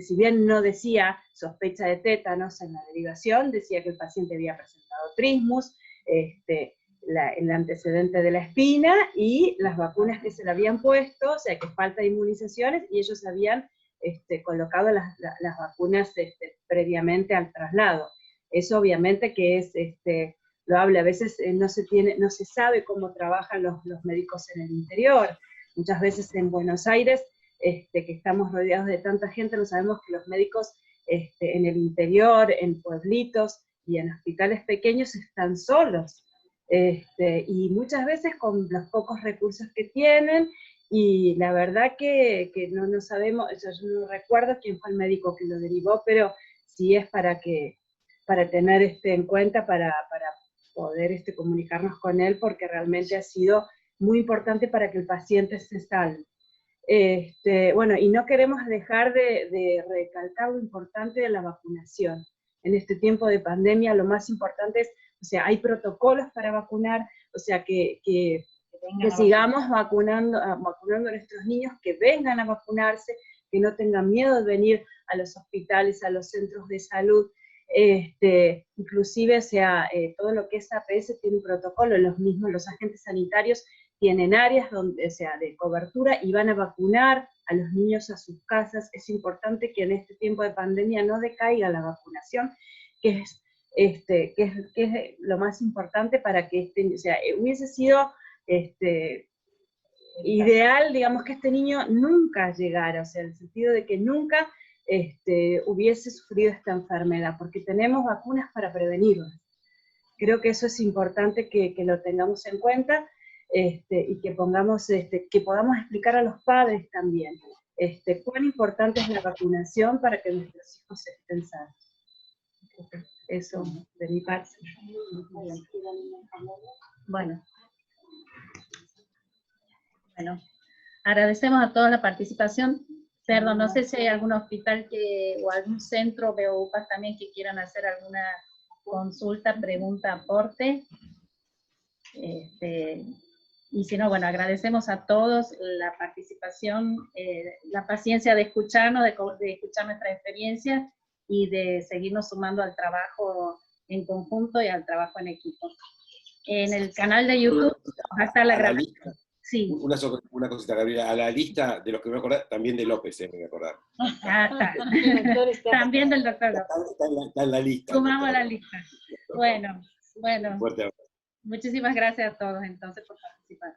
Speaker 2: Si bien no decía sospecha de tétanos en la derivación, decía que el paciente había presentado trismus, el antecedente de la espina y las vacunas que se le habían puesto, o sea que falta de inmunizaciones, y ellos habían colocado las vacunas previamente al traslado. Eso obviamente que es loable. A veces no se sabe cómo trabajan los médicos en el interior. Muchas veces en Buenos Aires, que estamos rodeados de tanta gente, no sabemos que los médicos en el interior, en pueblitos y en hospitales pequeños están solos. Y muchas veces con los pocos recursos que tienen, y la verdad que no sabemos, yo no recuerdo quién fue el médico que lo derivó, pero sí es para tener en cuenta, para poder comunicarnos con él, porque realmente ha sido muy importante para que el paciente se salve. Bueno, y no queremos dejar de recalcar lo importante de la vacunación. En este tiempo de pandemia lo más importante es, o sea, hay protocolos para vacunar, o sea, que sigamos vacunando a nuestros niños, que vengan a vacunarse, que no tengan miedo de venir a los hospitales, a los centros de salud. Inclusive, o sea, todo lo que es APS tiene un protocolo, los agentes sanitarios tienen áreas donde, o sea, de cobertura, y van a vacunar a los niños a sus casas. Es importante que en este tiempo de pandemia no decaiga la vacunación, que es lo más importante para que o sea, hubiese sido ideal, digamos, que este niño nunca llegara, o sea, en el sentido de que nunca hubiese sufrido esta enfermedad, porque tenemos vacunas para prevenirlo. Creo que eso es importante que lo tengamos en cuenta, y que podamos explicar a los padres también cuán importante es la vacunación para que nuestros hijos estén sanos. Eso de mi parte.
Speaker 4: Bueno, agradecemos a toda la participación. Perdón, no sé si hay algún hospital o algún centro de UPA también que quieran hacer alguna consulta, pregunta, aporte. Y si no, bueno, agradecemos a todos la participación, la paciencia de escucharnos, de escuchar nuestra experiencia y de seguirnos sumando al trabajo en conjunto y al trabajo en equipo. En el canal de YouTube va a estar la grabación. Sí.
Speaker 5: Una cosita, Gabriela, a la lista de los que me voy a acordar, también de López, me voy a acordar.
Speaker 4: También del doctor López.
Speaker 5: Está en la lista.
Speaker 4: Sumamos a la lista. Bueno,
Speaker 5: Un fuerte abrazo.
Speaker 4: muchísimas gracias a todos entonces por participar.